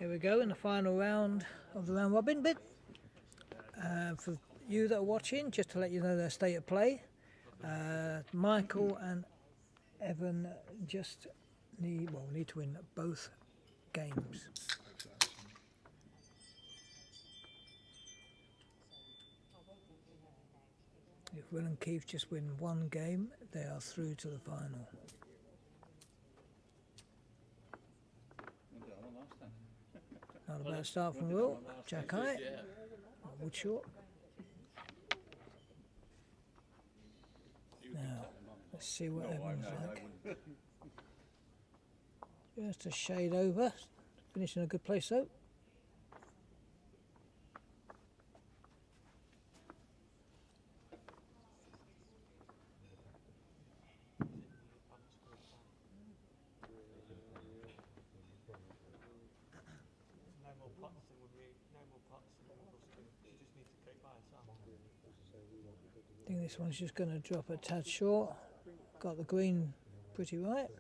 Here we go in the final round of the round robin bit. For you that are watching, just to let you know their state of play, Michael and Evan just need to win both games. If Will and Keith just win one game, they are through to the final. Not a bad start from Will. Jack High. Wood short. Now, let's see what Evan's like. Just a shade over. Finishing a good place though. I think this one's just going to drop a tad short. Got the green pretty right.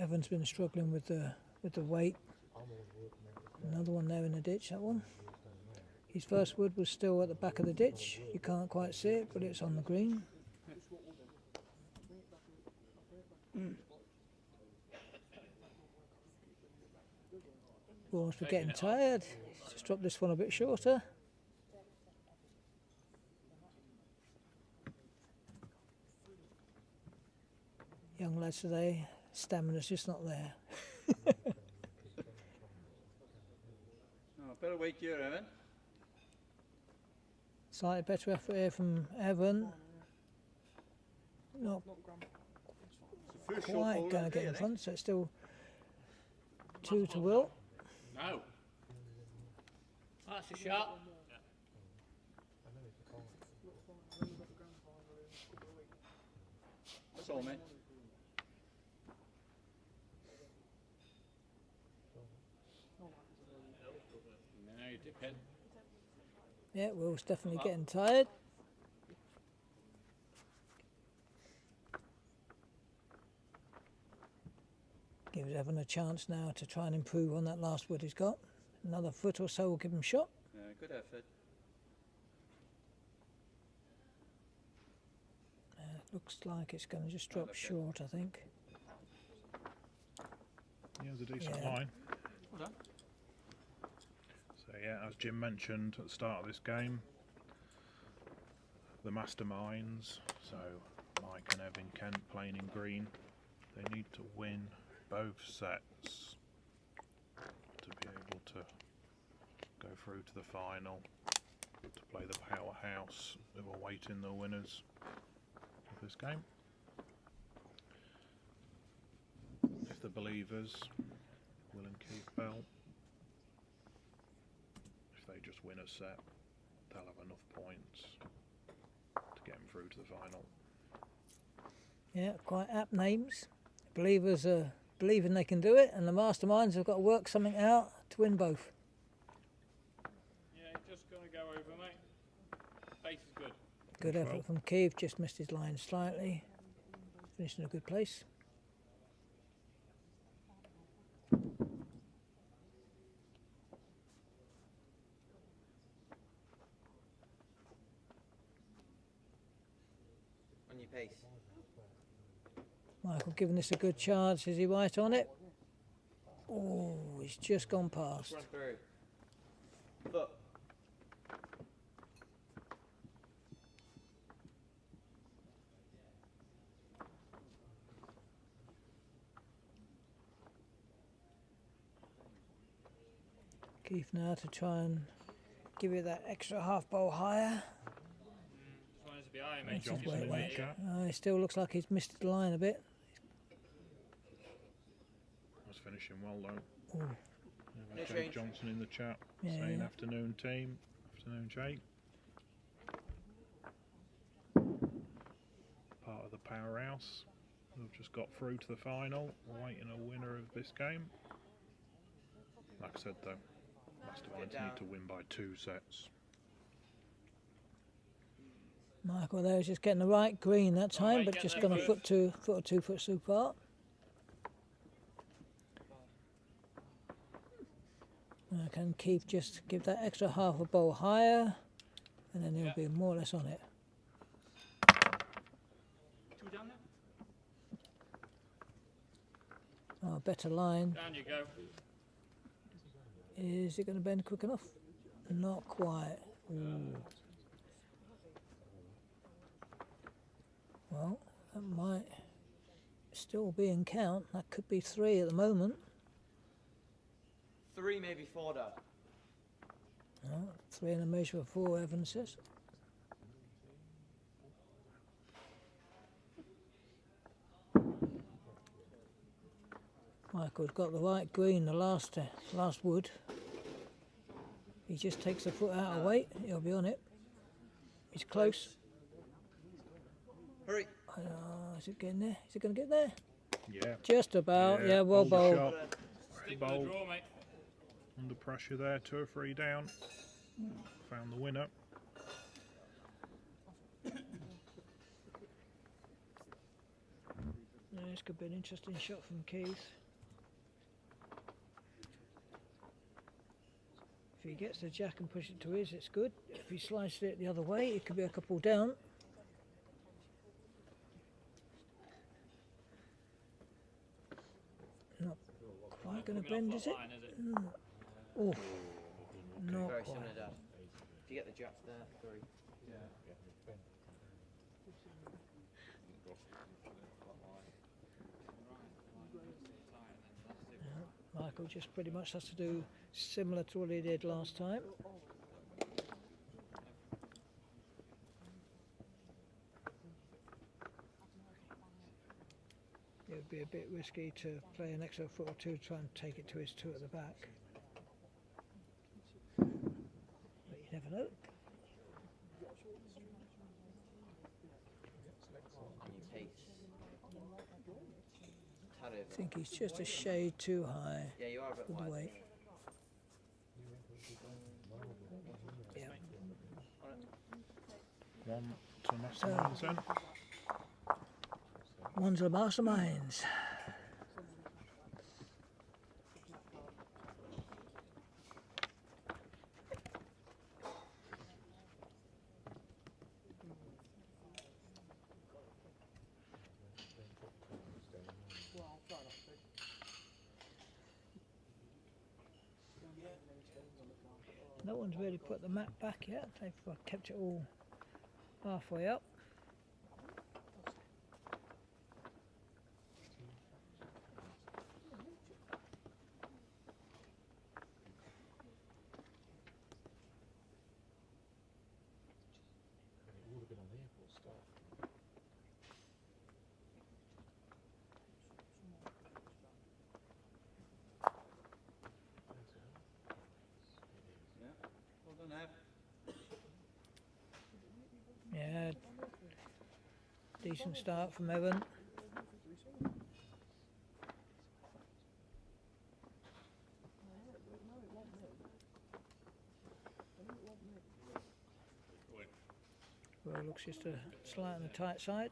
Evan's been struggling with the weight. Another one there in the ditch, that one. His first wood was still at the back of the ditch. You can't quite see it, but it's on the green. Must be getting tired. Just drop this one a bit shorter. Young lads today, stamina's just not there. Better weight here, Evan. Slightly better effort here from Evan. Not quite going to get in front, so it's still 2 to Will. No. That's a shot. That's all, mate. No, you dip it. Yeah, Will's definitely getting tired. Gives Evan a chance now to try and improve on that last wood he's got. Another foot or so will give him a shot. Yeah, good effort. Looks like it's going to just drop short, I think. Yeah, it's a decent line. Well done. So yeah, as Jim mentioned at the start of this game, the Masterminds, so Mike and Evan Kent playing in green, they need to win both sets to be able to go through to the final, to play the Powerhouse, who are awaiting the winners of this game. If the Believers, Will and Keith Bell, if they just win a set, they'll have enough points to get them through to the final. Yeah, quite apt names. Believers are believing they can do it, and the Masterminds have got to work something out to win both. Yeah, just going to go over, mate. Base is good. Good effort from Keith, just missed his line slightly. Finished in a good place. On your pace. Michael giving this a good chance. Is he right on it? Oh, he's just gone past. Run through. Foot. Keith now to try and give it that extra half bowl higher. Just wanted to be high, mate. That's just Johnson where in it the went. chat. It still looks like he's missed the line a bit. That's finishing well though. Ooh. No Jake change. Johnson in the chat Yeah, saying yeah. afternoon team, afternoon Jake. Part of the Powerhouse, who've just got through to the final, awaiting a winner of this game. Like I said though, Masterminds down. need to win by 2 sets. Michael there is just getting the right green that time, Alright, but get just there gone a first. foot or 2 foot too far. Can Keith just give that extra half a bowl higher, and then he'll Yeah. be more or less on it. 2 down there. Oh, better line. Down you go. Is it going to bend quick enough? Not quite. Ooh. Well, that might still be in count. That could be 3 at the moment. 3, maybe 4, Dad. Oh, 3 and a measure of 4, Evan says. Michael's got the right green, the last wood. He just takes a foot out of weight, he'll be on it. He's close. Hurry. Is it getting there? Is it going to get there? Yeah. Just about, yeah, well hold the bowled. shot. Stick with the Bowl. draw, mate. Under pressure there, 2 or 3 down. Found the winner. Yeah, this could be an interesting shot from Keith. If he gets the jack and push it to his, it's good. If he slices it the other way, it could be a couple down. Not quite going to bend, is it? Line, is it? Oh, not Very quite. similar, Dad. Do you get the jack there? 3. Michael just pretty much has to do similar to what he did last time. It would be a bit risky to play an extra foot or 2 to try and take it to his 2 at the back. But you never know. And you pace. Tad over. I think he's just a shade too high Yeah, you are a bit with the wide. weight. Yeah. 1 to Masterminds then. One's the Masterminds. No one's really put the map back yet. They've kept it all halfway up. Yeah. Well done, Ev. Yeah, decent start from Evan. Well, looks just a slight on the tight side.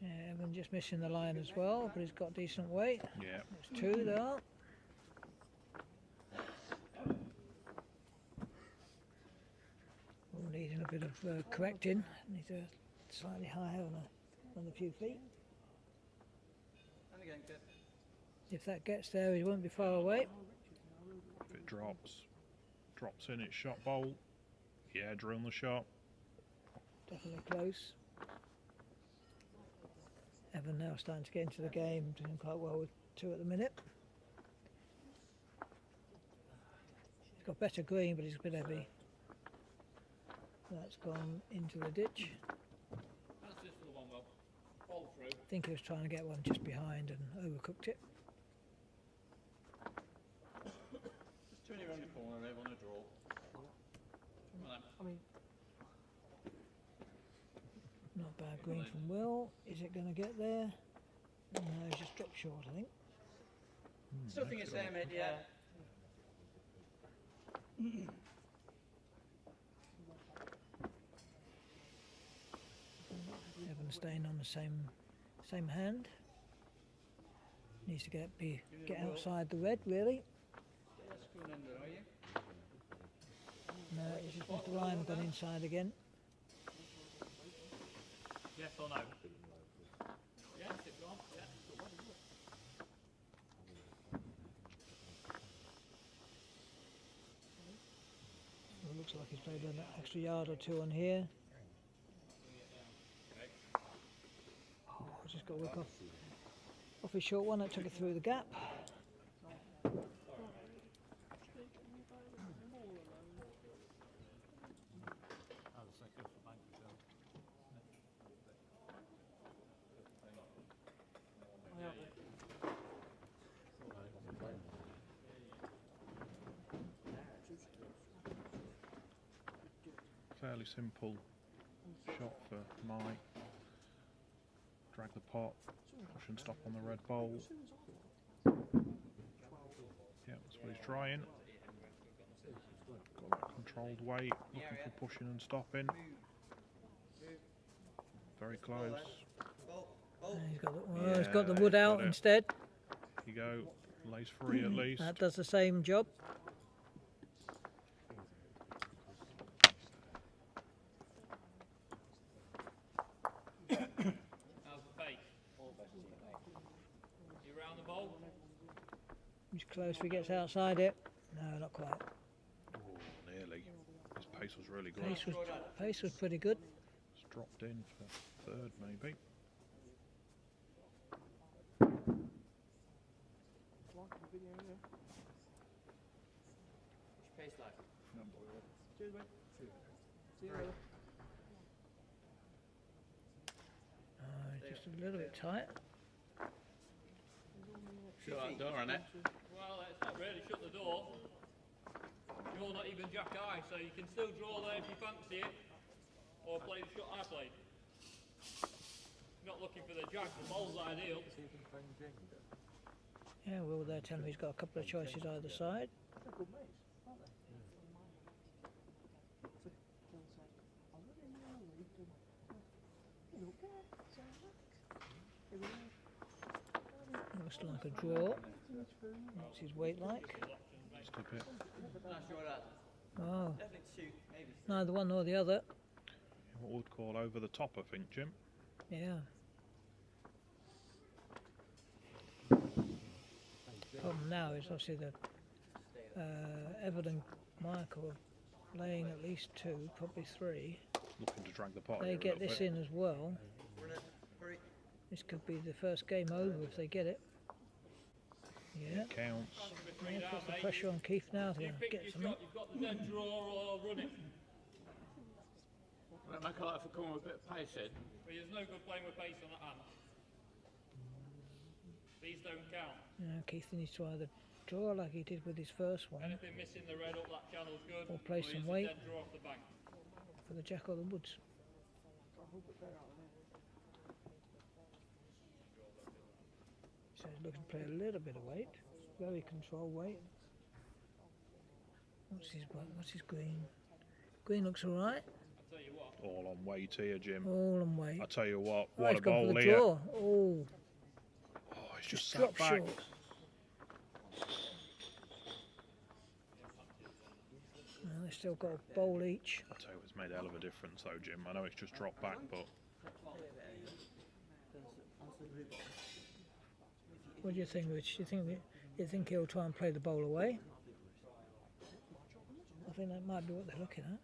Yeah, Evan just missing the line as well, but he's got decent weight. Yeah. There's 2 there. All needing a bit of correcting. Needs a slightly higher on a few feet. And again, good. If that gets there, he won't be far away. If it drops in its shot bowl. Yeah, drill the shot. Definitely close. Evan now starting to get into the game, doing quite well with 2 at the minute. He's got better green, but he's a bit heavy. That's gone into the ditch. That's just for the one well. Fall through. I think he was trying to get one just behind and overcooked it. want to want to draw. Come on then. Not bad green from Will. Is it going to get there? No, he's just dropped short, I think. Still think it's there, mate, yeah. Evan staying on the same hand. Needs to get outside the red, really. That's going under, are you? No, it's just Mr. Ryan gone inside again. Yes or no? Yes, it's gone. Yeah. Well, it looks like he's played an extra yard or two on here. Oh, just got to work off his short one. That took it through the gap. Fairly simple shot for Mike. Drag the pot, push and stop on the red bowl. Yeah, that's what he's trying. Got that controlled weight, looking for pushing and stopping. Very close. He's got the wood out instead. Here you go, lays free at least. That does the same job. He's close if he gets outside it. No, not quite. Oh, nearly. His pace was really good. Pace was pretty good. It's dropped in for third, maybe. Pace like. Just a little bit tight. Shut that door on it. Well, it's not really shut the door. You're not even jack eye, so you can still draw there if you fancy it, or play the shot I played. Not looking for the jack, the ball's ideal. Yeah, well, they're telling me he's got a couple of choices either side. Looks like a draw. What's his weight like? Just a bit. Not sure that. Oh, Definitely two, maybe. neither one nor the other. What we'd call over the top, I think, Jim. Yeah. Problem now is obviously that Evan and Michael are laying at least two, probably three. Looking to drag the pot. They here a get little this bit. in as well. Run it. Hurry. This could be the first game over if they get it. Yeah. Counts. Yeah, puts the pressure on Keith now to You pick get your something. shot, you've got the dead draw or run it. Well, make a like for coming with a bit of pace in. But there's no good playing with pace on that hand. These don't count. Keith needs to either draw like he did with his first one Anything missing the red up that channel's good. Or play some use weight. the dead draw off the bank. for the Jack or the Woods. So he's looking to play a little bit of weight, very controlled weight. What's his green? Green looks alright. I'll tell you what. All on weight here, Jim. All on weight. I tell you what Oh, a he's gone bowl for the here. draw. Oh, Oh, he's just sat dropped back. short. Well, they've still got a bowl each. I tell you, it's made a hell of a difference, though, Jim. I know it's just dropped back, but What do you think, Rich? You think he'll try and play the bowl away? I think that might be what they're looking at.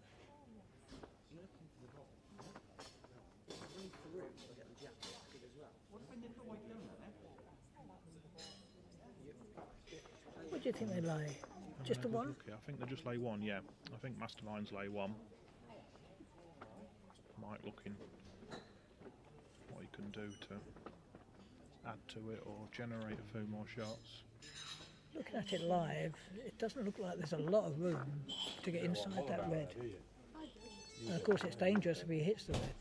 What do you think they lay? Just a one? okay, I think they just lay one. Yeah, I think Masterminds lay one. Mike looking what he can do to add to it or generate a few more shots. looking at it live, it doesn't look like there's a lot of room to get inside that red. And of course, it's dangerous if he hits the red.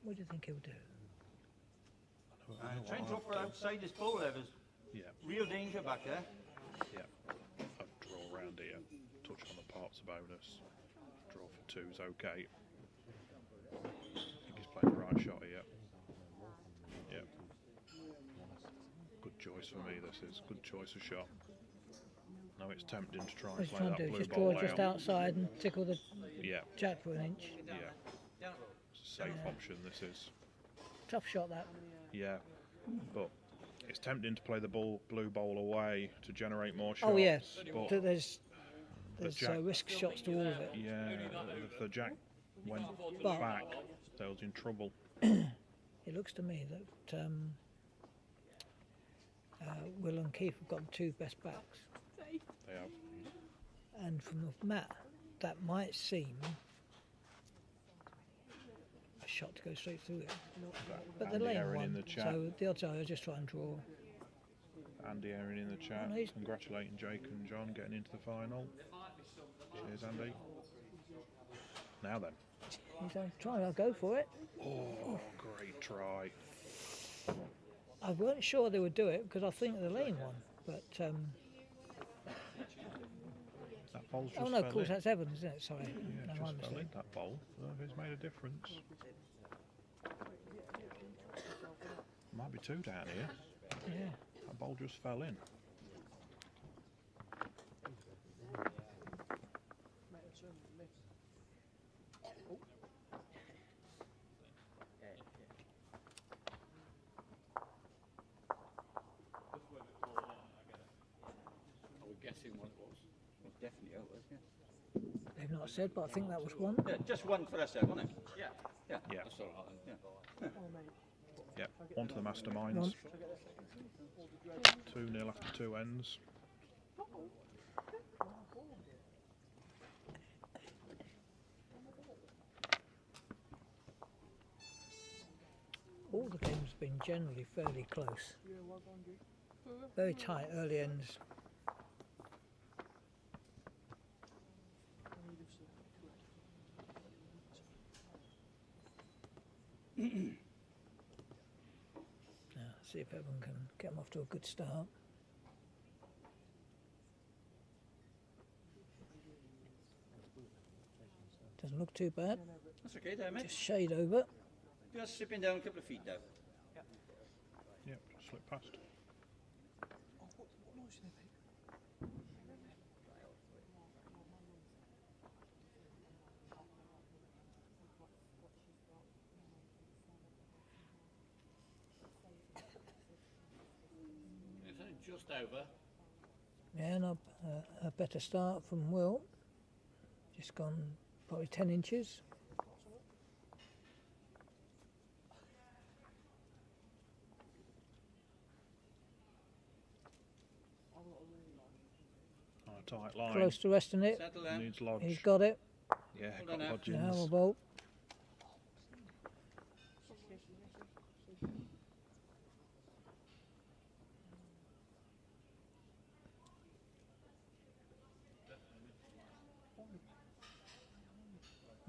What do you think he'll do? Try and drop her outside this ball there. There's Yeah, real danger back there. yeah. I'd draw around here, touch on the parts bonus. Draw for 2 is okay. I think he's playing the right shot here. Yeah. Good choice for me, this is. Good choice of shot. No, it's tempting to try and What he's play trying that to do blue is just ball draw just out. outside and tickle the Yeah, jack for an inch. yeah. It's a safe option, this is. Tough shot that. Yeah, but it's tempting to play the blue bowl away to generate more shots. Oh yeah, but there's jack- risk shots to all of it. yeah, if the jack went But- back, they was in trouble. It looks to me that Will and Keith have got the 2 best backs, They have. and from the map, that might seem a shot to go straight through it. But the Andy lane Aaron one, in the chat. so the odds are I'll just try and draw. Andy Aaron in the chat, Oh, he's- congratulating Jake and John getting into the final. Cheers, Andy. Now then. He's trying to go for it. Oh, great try. I weren't sure they would do it because I think the lane one, but That ball's just oh no, of fell course in. that's Evans, isn't it? Sorry, Yeah, no, my just fell in mistake. that ball. It's made a difference. Might be 2 down here. Yeah. That ball just fell in. Are we guessing what it was? It's definitely out, isn't it? They've not said, but I think that was one. Yeah, just one for us there, wasn't it? Yeah. Yeah. Yeah, That's all right. yeah. On to the Masterminds. One. 2-0 after 2 ends. All the games have been generally fairly close. Very tight early ends. Now, see if everyone can get them off to a good start. Doesn't look too bad. That's okay there, mate. Just shade over. Just slipping down a couple of feet now. Yep, just slip past. It's only just over. Yeah, and a better start from Will. Just gone probably 10 inches. On a tight line. Close to resting it. Settle down. Needs lodge. He's got it. Yeah, Hold got on now. lodgings. Now a bolt.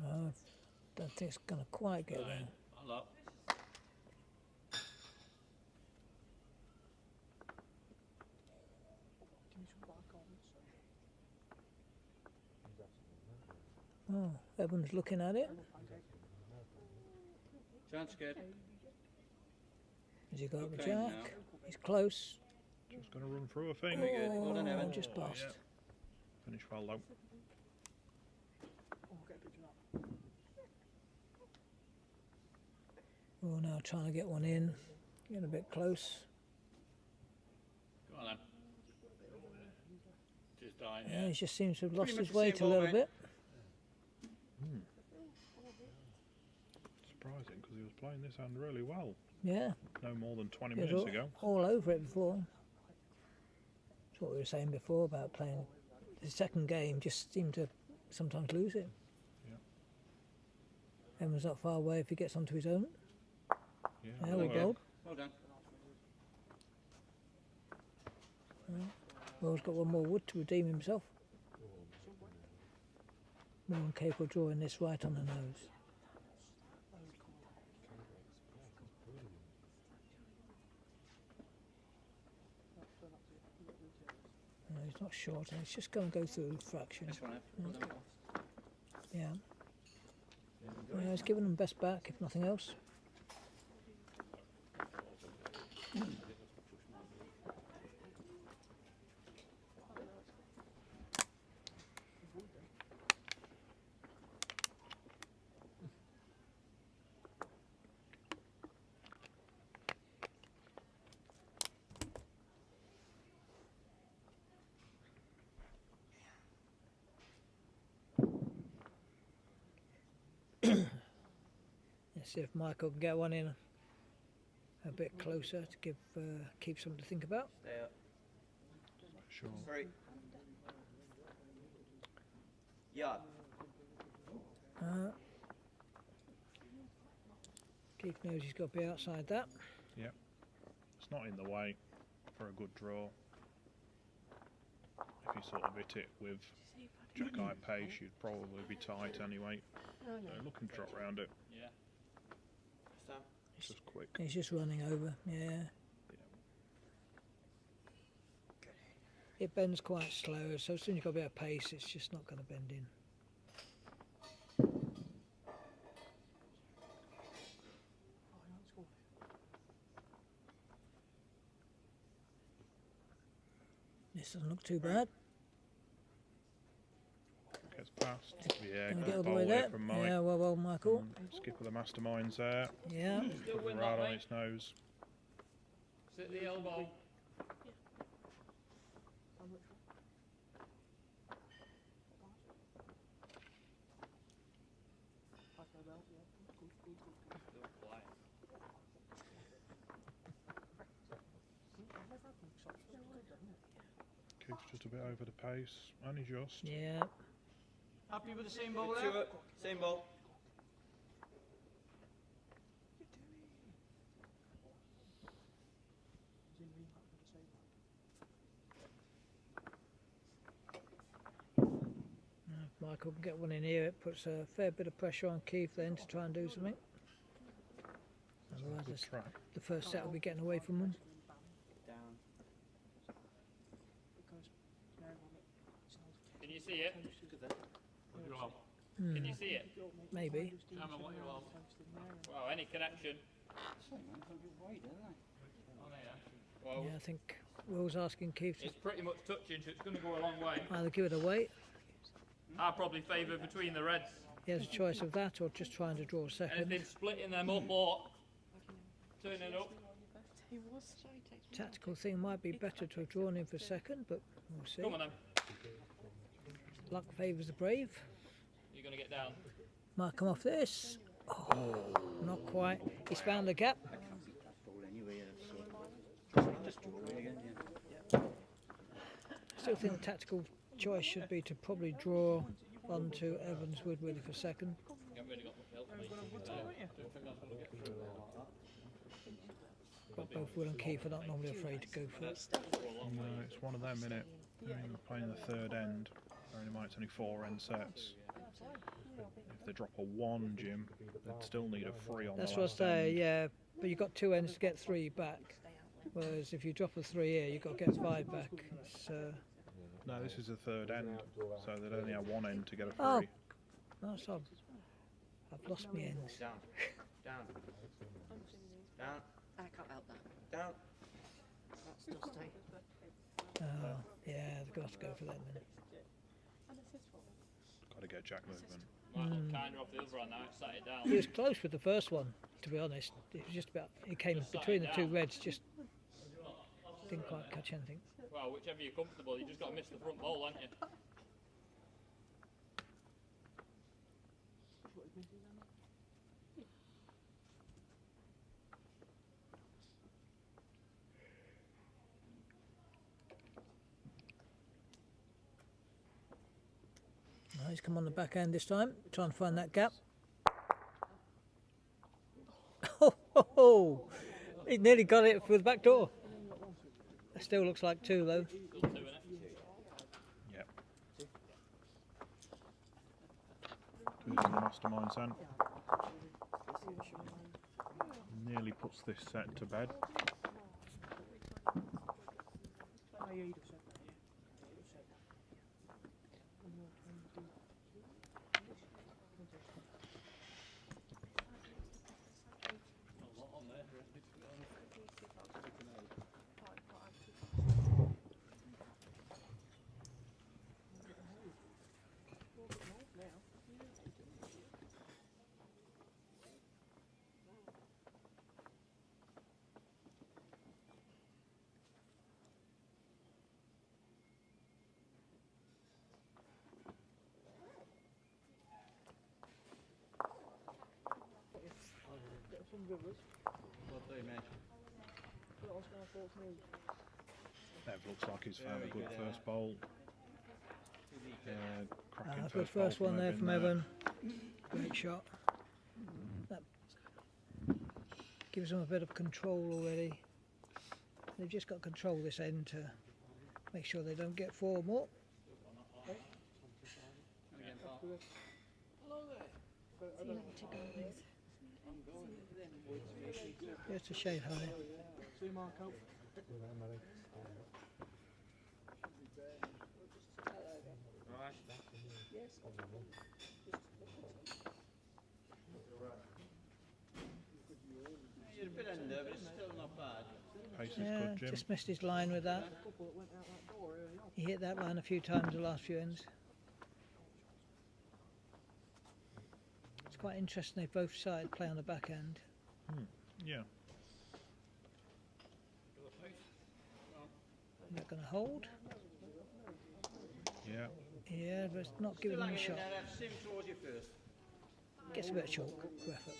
I don't think it's going to quite get there. Hello. Oh, everyone's looking at it. Chance good. Has he got the Okay, now. jack? He's close. Just going to run through, I think. good. Well done, Oh, Evan. just past. Yeah. Finish well though. We're now trying to get one in. Getting a bit close. Go on then. Just dying, Yeah, yeah. he just seems to have lost Pretty much his the weight a same ball, little mate. bit. Surprising because he was playing this hand really well. Yeah, No more than 20 he was minutes ago. all over it before. That's what we were saying before about playing. The second game just seemed to sometimes lose it. Yeah. Everyone's not far away if he gets onto his own. Yeah, There we well, go. Well done. Will's got one more wood to redeem himself. More than capable of drawing this right on the nose. No, he's not short, and it's just going to go through fraction. This one, well done. Yeah. Yeah, he's giving them best back, if nothing else. Let's see if Michael can get one in a bit closer to give keep something to think about. Stay up. sure. 3. Yard. Keith knows he's got to be outside that. It's not in the way for a good draw. If you sort of hit it with jack-eye pace, you'd probably be tight anyway. Looking to drop round it, Yeah. Stand. just quick. He's just running over, yeah. It bends quite slow, so as soon as you've got a bit of pace, it's just not going to bend in. This doesn't look too bad. Gets past. Yeah, Can we good get all the bowl way here there? from Mike. Yeah, well, Michael. Skip of the Masterminds there. Yeah. Still win Right that, on mate. its nose. Sit the elbow. Still quiet. Keeps just a bit over the pace. Only just. Yeah. Happy with the same ball Two there? up. Same ball. If Michael can get one in here, it puts a fair bit of pressure on Keith then to try and do something. Otherwise, Good it's- track. the first set will be getting away from them. Down. Can you see it? Hmm, Can you see it? maybe. Tell me what you want. Wow, any connection? Sorry, man, I'm a bit wide, aren't I? Well, Yeah, I think Will's asking Keith to it's pretty much touching, so it's going to go a long way. either give it away. I probably favour between the reds. He has a choice of that or just trying to draw a second. Anything splitting them up or turning up. Tactical thing might be better to have drawn in for second, but we'll see. Come on then. Luck favours the brave. You're going to get down. Might come off this. Oh, not quite. He's found the gap. I can't beat that ball anyway, so just draw it again, yeah. Still think the tactical choice should be to probably draw onto Evans Wood really for second. You haven't really got much help, mate. Don't think that's going to get through. But both Will and Keith are not normally afraid to go for it. No, it's one of them, innit? I mean, we're playing the third end. Bearing in mind it's only 4 end sets. If they drop a 1, Jim, they'd still need a 3 on That's the what I last say, end. yeah. But you've got 2 ends to get 3 back. Whereas if you drop a 3 here, you've got to get 5 back. It's, No, this is the third end, so they'd only have 1 end to get a 3. oh, no, so I've lost my ends. Down. Down. Down. I can't help that. Down. That's dusty. Oh, yeah, they've got to go for that then. Got to get jack movement. Might look kinder off the other one now, it's sat it down. He was close with the first one, to be honest. It was just about, he came between the 2 reds, just didn't quite catch anything. Well, whichever you're comfortable, you just got to miss the front ball, haven't you? No, he's come on the back end this time, trying to find that gap. Oh, ho, ho. He nearly got it through the back door. It still looks like 2 though. Still 2 in it. Yep. 2's in the Masterminds then. Nearly puts this set to bed. Oh, yeah, you'd have said that, yeah. You'd have said that. A lot on there, really, to be honest. Some rivers. What do you mean? But I was going to thought to me. Ev looks like he's found a good first bowl. Cracking Good bowl first one there from there. Evan. Great shot. That gives them a bit of control already. They've just got control this end to make sure they don't get 4 more. Just a shade high. See Marco. You're a bit under, but it's still not bad. Pace is Yeah, good, Jim. just missed his line with that. Couple that went out that door early on. He hit that line a few times the last few ends. It's quite interesting they both started play on the back end. Yeah. They're going to hold. Yeah. Yeah, but it's not giving them a shot. Sim towards you first. Gets a bit of chalk for effort.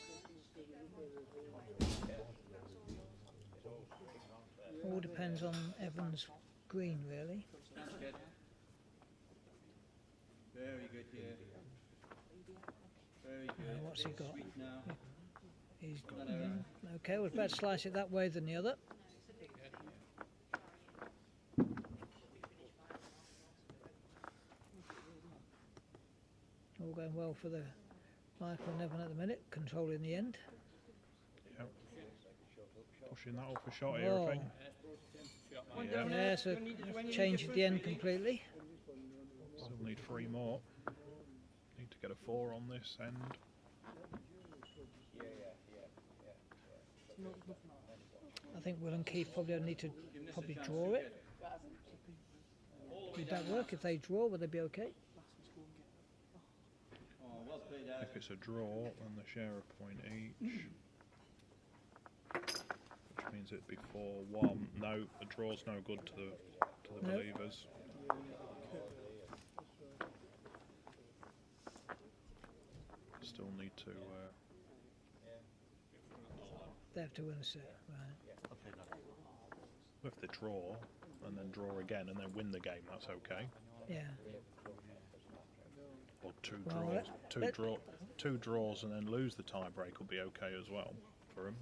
All depends on Evan's green, really. That's good. Very good, yeah. Very good. What's he got? Sweet now. He's No, no. okay. Well, better slice it that way than the other. All going well for the Michael and Evan at the minute, controlling the end. Yep. Pushing that off a shot here, Oh. I think. Yeah. Yeah, so changed the end completely. Still need 3 more. Need to get a 4 on this end. I think Will and Keith probably need to draw it. Would that work? If they draw, would they be okay? Oh, well played out. If it's a draw, then they share a point each. Which means it'd be 4-1. No, the draw's no good to the Nope. believers. Still need to. They have to win a set, right? If they draw and then draw again and then win the game, that's okay. Yeah. Or 2 Well, draws, two draws and then lose the tie break will be okay as well for him.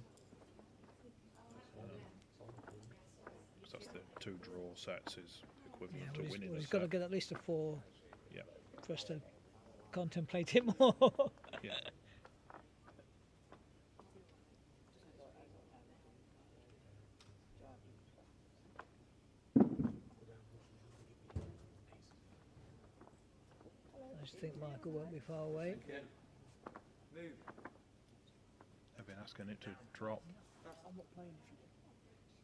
Because that's the 2 draw sets is equivalent Yeah, to well, winning he's a got to set. get at least a 4 Yeah, for us to contemplate it more. yeah. I just think Michael won't be far away. I've been asking it to drop.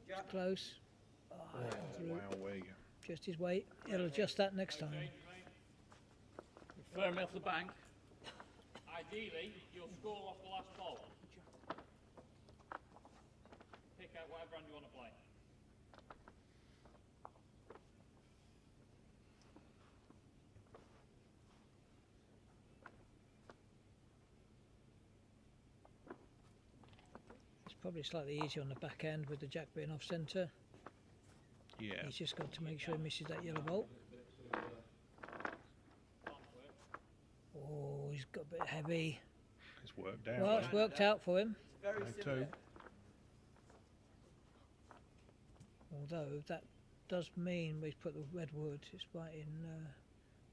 It's close. Oh, through. Wowee. Just his weight. He'll adjust that next time. Firm off the bank. Ideally, you'll score off the last ball. Pick out whatever hand you want to play. It's probably slightly easier on the back end with the jack being off centre. Yeah. He's just got to make sure he misses that yellow ball. Oh, he's got a bit heavy. It's worked out. Well, it's worked out for him. Very Play similar. 2. Although that does mean we've put the red wood. It's right in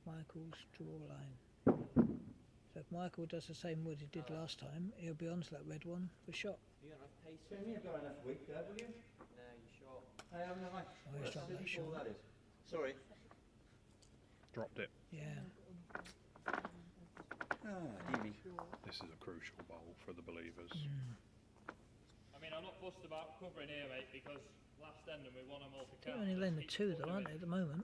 Michael's draw line. So if Michael does the same wood he did last time, he'll be onto that red one for shot. You don't have pace. Tell me you've got enough weight there, will you? No, you're short. I haven't enough. Oh, he's dropped that shot. That is. Sorry. Dropped it. Yeah. This is a crucial bowl for the believers. I mean, I'm not fussed about covering here, mate, because last end and we won them all to They're count. only Just laying the keep two though, putting aren't them they, at the moment?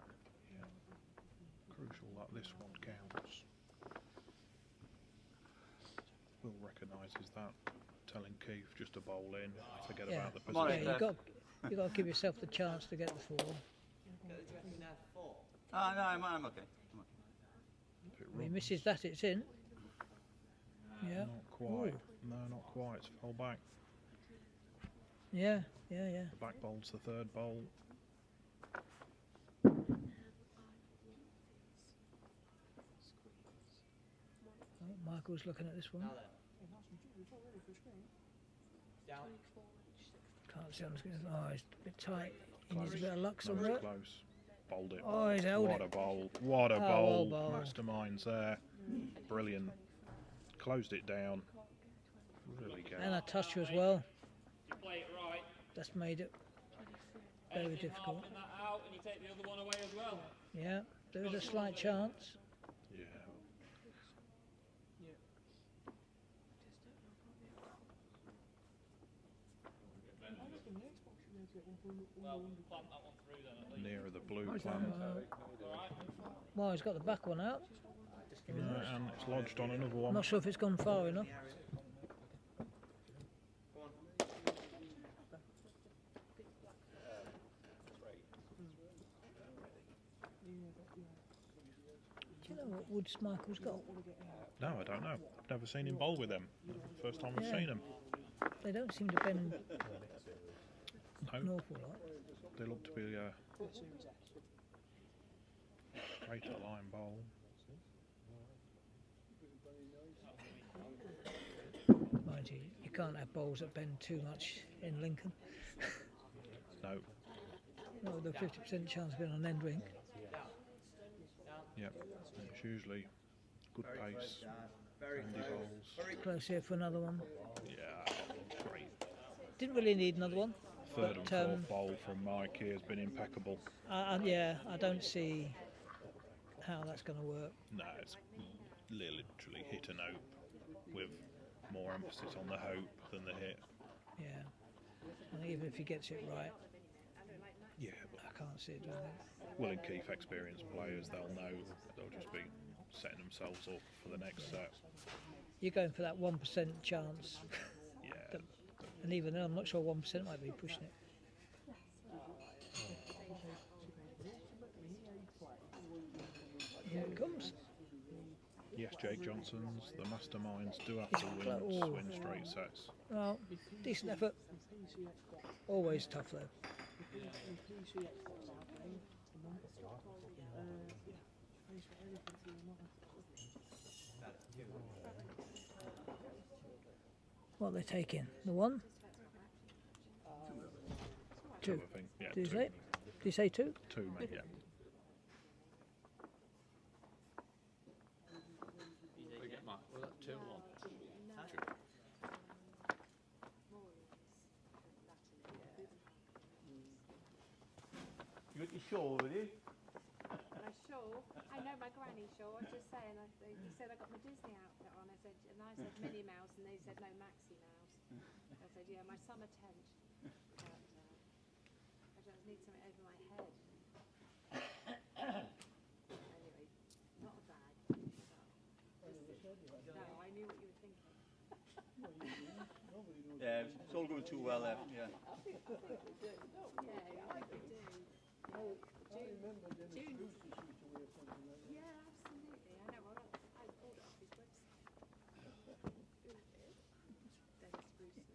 Crucial that this one counts. Will recognises that. Telling Keith just to bowl in, forget Yeah. about the Come on, position. Yeah, you've got to give yourself the chance to get the four. No, I'm okay. If it If he runs, misses that, it's in. Yeah. not quite. Ooh. No, not quite. It's fell back. Yeah. The back bowl's the third bowl. Oh, Michael's looking at this one. Can't see on the screen. Oh, it's a bit tight. He needs a bit of luck No, somewhere. it's close. Bowled it. Oh, he's held What it. a bowl. What a Oh, bowl. well bowled. Masterminds there. Brilliant. Closed it down. Really good. And a touch as well. You play it right, That's made it very anything difficult. halving that out, and you take the other one away as well. Yeah, there is a slight chance. Yeah. Well, plant that one through then at least. Nearer the blue plant. Alright? Well, he's got the back one out. And it's lodged on another I'm one. not sure if it's gone far enough. Do you know what woods Michael's got? No, I don't know. I've never seen him bowl with them. First time I've Yeah. seen him. They don't seem to bend No, an awful lot. they look to be a straighter line bowl. Mind you, you can't have bowls that bend too much in Lincoln. No, Not with a 50% chance of being on end wing. yep. It's usually good pace, handy bowls. Close here for another one. Yeah, great. Didn't really need another one. Third and But, fourth bowl from Mike here has been impeccable. Yeah, I don't see how that's going to work. No, it's literally hit a note with more emphasis on the hope than the hit. Yeah. And even if he gets it right, Yeah, but I can't see it doing that. Will and Keith experienced players, they'll know they'll just be setting themselves up for the next set. You're going for that 1% chance. Yeah, And even then, I'm not sure 1% might be pushing it. Here it comes. yes, Jake Johnson's, the Masterminds do have It's to close. Oh. win straight sets. Well, decent effort. Always tough though. What are they taking? The one? Two. I think, yeah, Did you two. say? Did you say two? Two, mate, yeah. You got your shawl with you? My shawl. I know my granny shawl. I'm just saying. They said I got my Disney outfit on. I said Minnie Mouse, and they said no, Maxie Mouse. I said yeah, my summer tent. But, I just need something over my head. Anyway, not a bag. No, I knew what you were thinking. Yeah, it's all going too well there. Yeah. Yeah, I think we do. June. Yeah, absolutely. I know. Well, I ordered off his website. Dennis Bruce's.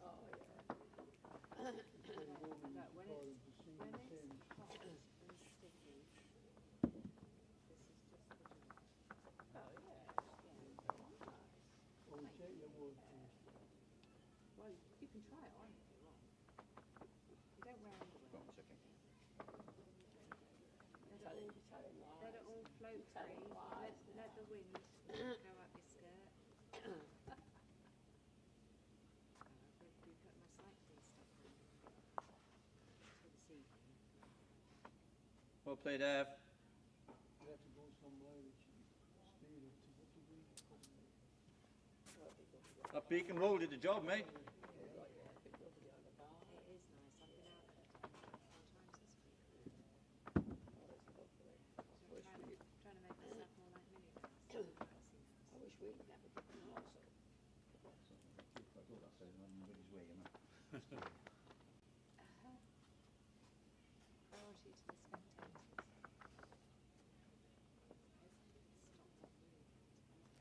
Oh yeah. But when it's hot and sticky, this is just the Oh yeah. Well, you can try it on if you want. You don't wear underwear. free, let the wind go up your skirt. We put my cycling stuff on for this evening. Well played, Ev. That beacon roll did the job, mate. It is nice. I've been out there 4 times this week. So I'm trying to make myself more like Minnie Mouse. I wish we never did that also. I thought that's the Winnie's way, you know. Priority to the spectators.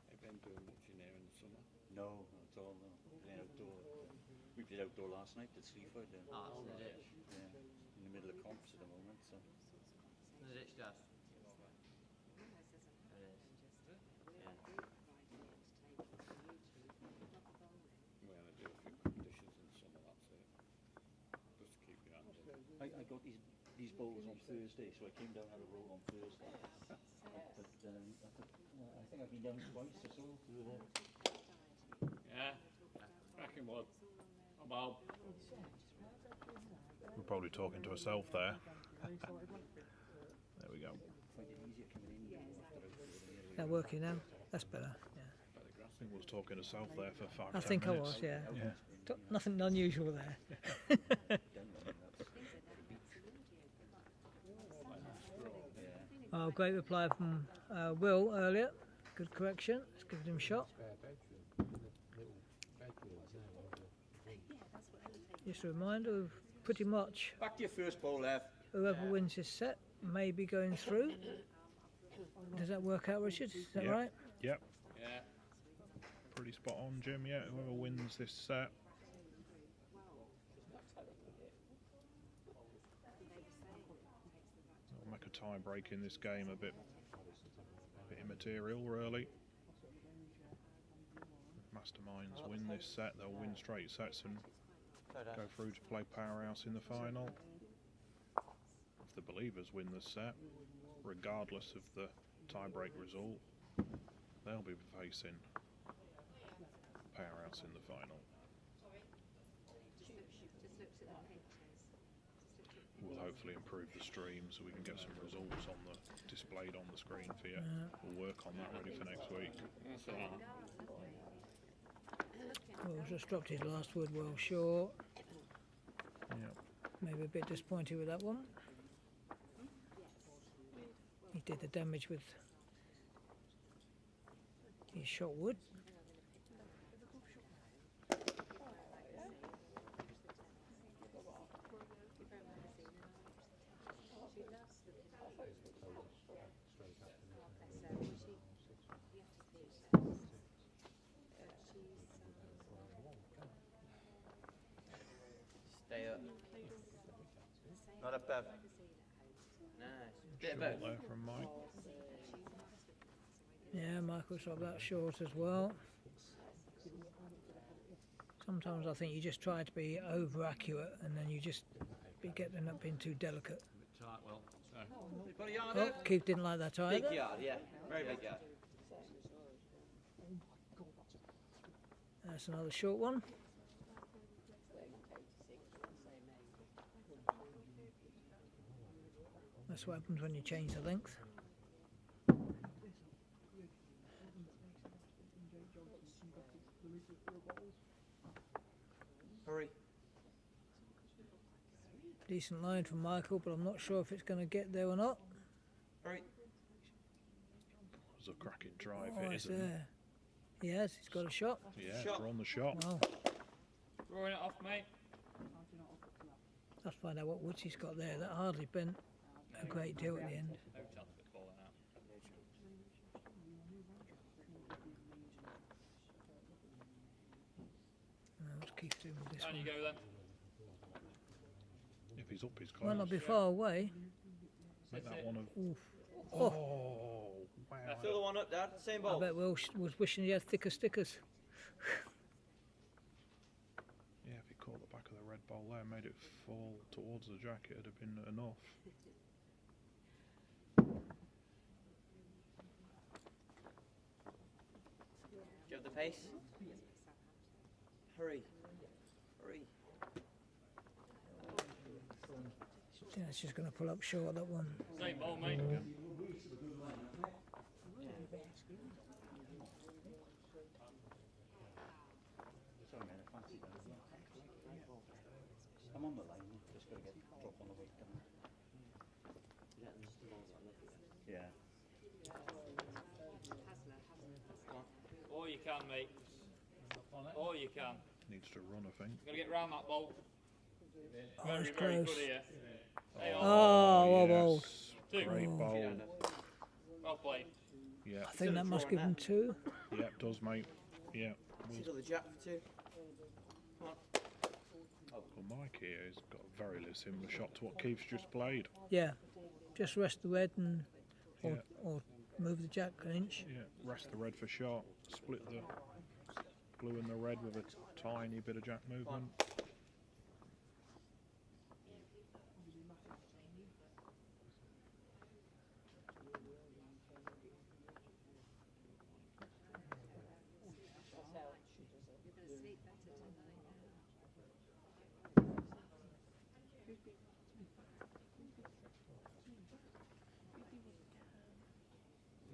Have you been doing much in here in the summer? No, not at all, no. Playing outdoor. We played outdoor last night at Sleaford. Ah, it's the ditch. Yeah, in the middle of comps at the moment, so. The ditch, Dad. Almost doesn't have It to is. just we're providing the entertainment for you two, not the bowling. Well, I do a few competitions in the summer, that's it. Just to keep your hands in. I got these bowls on Thursday, so I came down and had a roll on Thursday. But I think I've been down twice or so through there. Yeah, cracking one. I'm out. We're probably talking to herself there. There we go. Find it easier coming in than after out That working now? That's better. Yeah. I think we was talking to herself there for 5 I 10 think I minutes. was. Yeah. Yeah. Nothing unusual there. Oh, great reply from Will earlier. Good correction. Let's give him a shot. Just a reminder of pretty much Back to your first bowl, Ev. whoever wins this set may be going through. Does that work out, Richard? Is that Yep. right? Yep. Yeah. Pretty spot on, Jim. Yeah, whoever wins this set. That'll make a tie break in this game a bit immaterial, really. If Masterminds win this set, they'll win straight sets and go through to play Powerhouse in the final. If the Believers win the set, regardless of the tie-break result, they'll be facing Powerhouse in the final. We'll hopefully improve the stream so we can get some results on the displayed on the screen for you. We'll work on that ready for next week. That's all right. Well, just dropped his last wood well short. Yep. Maybe a bit disappointed with that one. He did the damage with his shot wood. Stay up. Not up, Ev. Nice. Bit Short about. there from Mike. Yeah, Michael's dropped that short as well. Sometimes I think you just try to be over accurate and then you just getting up being too delicate. A bit tight, well. So. You got a yard, Oh, Ev? Keith didn't like that Big either. yard, yeah. Very big yard. That's another short one. That's what happens when you change the length. Hurry. Decent line from Michael, but I'm not sure if it's going to get there or not. Hurry. It's a cracking drive, Oh, it it's isn't. there. He has, he's got a shot. Yeah, Shot. drawn the shot. Wow. Throwing it off, mate. Let's find out what woods he's got there. That hardly bent a great deal at the end. No chance of it falling out. What's Keith doing with this Down you one? go then. If he's up his Might close, not be far away. make that one a... Oof. Oh, wow. Fill the one up, Dad. Same I bowl. bet Will was wishing he had thicker stickers. Yeah, if he caught the back of the red ball there, made it fall towards the jacket, it'd have been enough. have the pace. Hurry. Hurry. Yeah, it's just going to pull up short, that one. Same ball, mate. Sorry, man, I fancy that. I'm on the line, just got to get dropped on the weight down. Yeah. Or you can, mate. Or you can. Needs to run, I think. Gotta get round that ball. Oh, Very, it's very close. good here. Hey, Oh, well bowled. Two. Great bowl. Well played. Yeah, I think that must give him 2. yeah, it does, mate. Yeah. He's got the jack for 2. Come on. Well, Mike here has got a very similar shot to what Keith's just played. Yeah, just rest the red and Yeah. or move the jack an inch. Yeah, rest the red for shot, split the blue and the red with a tiny bit of jack movement.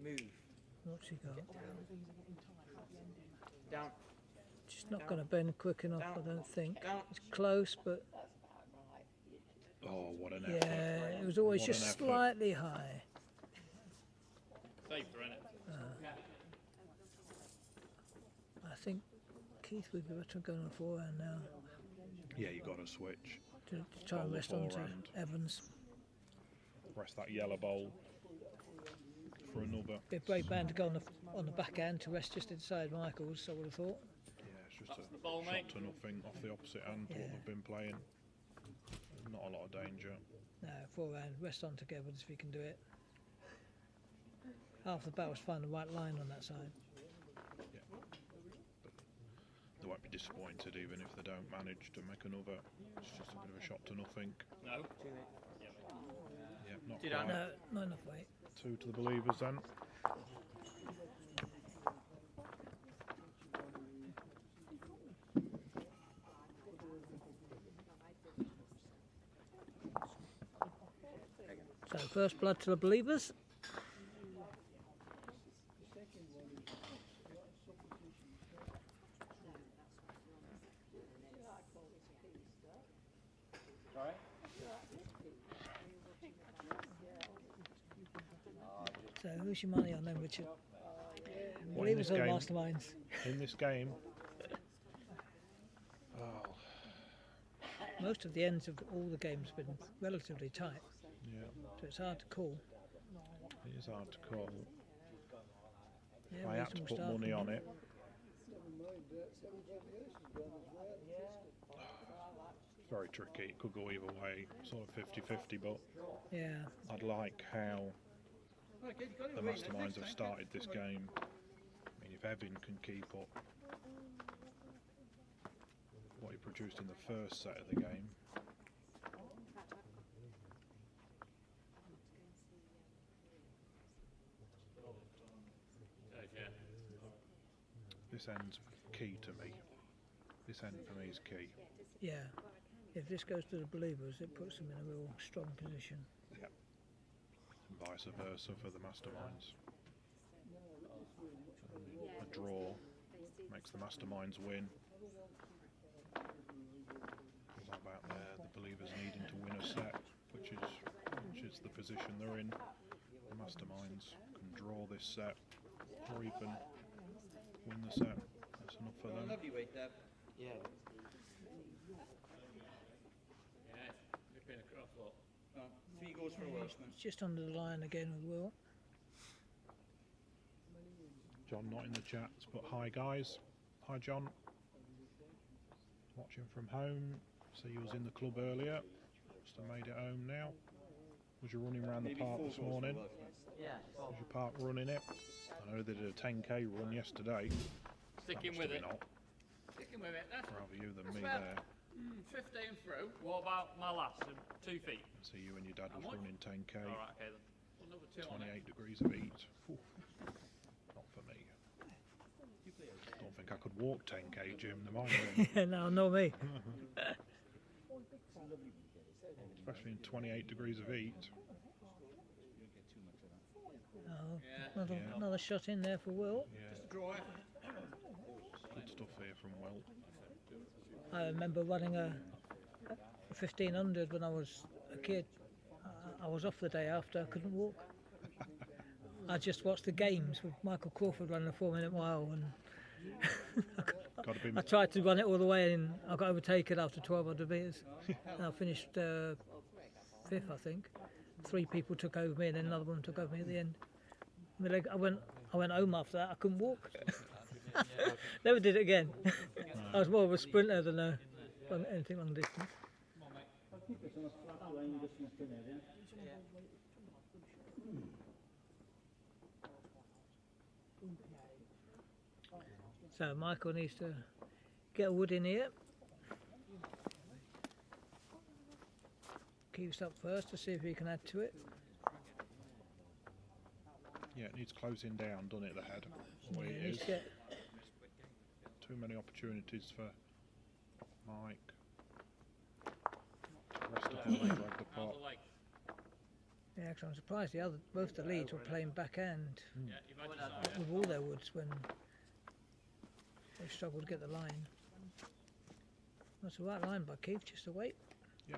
Move. What's he got? Down. Just not going to bend quick enough, I don't think. Down. It's close, but Oh, what an effort. yeah, it was always What an just effort. slightly high. Safer, innit? I think Keith would be better going on forehand now Yeah, you got to switch. to try and Bowl the rest onto forehand. Evans. Rest that yellow bowl for another. Be a brave man to go on the backhand to rest just inside Michael's, I would have thought. Yeah, it's just That's a the ball, shot mate. to nothing off the opposite hand to what Yeah. they've been playing. Not a lot of danger. No, forehand, rest on to Evans if he can do it. Half the battle's find the right line on that side. They won't be disappointed even if they don't manage to make another. It's just a bit of a shot to nothing. No. Yeah, not Do that. quite. No, not enough weight. 2 to the believers then. So first blood to the believers. So who's your money on them, Richard? What, in Believers this or game? Masterminds? In this game, oh, Most of the ends of all the games have been relatively tight, yeah, so it's hard to call. it is hard to call. Yeah, I had to reasonable put start money from on them. it. Very tricky, it could go either way, sort of 50-50, but Yeah, I'd like how the Masterminds have started this game. I mean, if Evan can keep up what he produced in the first set of the game, Yeah. this end's key to me. This end for me is key. yeah. If this goes to the believers, it puts them in a real strong position. Yep. And vice versa for the Masterminds. A draw makes the Masterminds win. It's not about the believers needing to win a set, which is the position they're in. The Masterminds can draw this set or even win the set. That's enough for them. Lovely weight there. Yeah. Yeah. Ripping across, look. 3 goals for a Welshman. It's just under the line again with Will. John not in the chats, but hi guys. Hi John. Watching from home. See you was in the club earlier. Must have made it home now. Was you running around the park this morning? Yeah. Was your park running it? I know they did a 10k run yesterday. Sticking That with must have it. been hot. Sticking with it. That's Rather you than That's me fair. there. 15 through. What about my last? 2 feet. See you and your dad was How much? running 10k. Alright, okay then. Another 2 on it. 28 degrees of heat. Oof. Not for me. Don't think I could walk 10k, Jim. The mind, Yeah, no, not me. especially in 28 degrees of heat. Oh, another shot in there for Will. Yeah. Good stuff here from Will. I remember running a 1500 when I was a kid. I was off the day after, I couldn't walk. I just watched the games with Michael Crawford running a 4-minute mile, and Got to be. I tried to run it all the way and I got overtaken after 1200 metres. And I finished 5th, I think. 3 people took over me and then another one took over me at the end. I went home after that, I couldn't walk. Never did it again. I was more of a sprinter than anything long distance. So Michael needs to get a wood in here. Keeps up first to see if he can add to it. Yeah, it needs closing down, doesn't it? The head, the way Yeah, it needs is. to get Too many opportunities for Mike. Rest of the leg of the How's pot. the leg? Yeah, actually, I'm surprised both the leads were playing backhand Yeah, you've had your side. with all their woods when they struggled to get the line. That's the right line by Keith, just to wait. Yeah.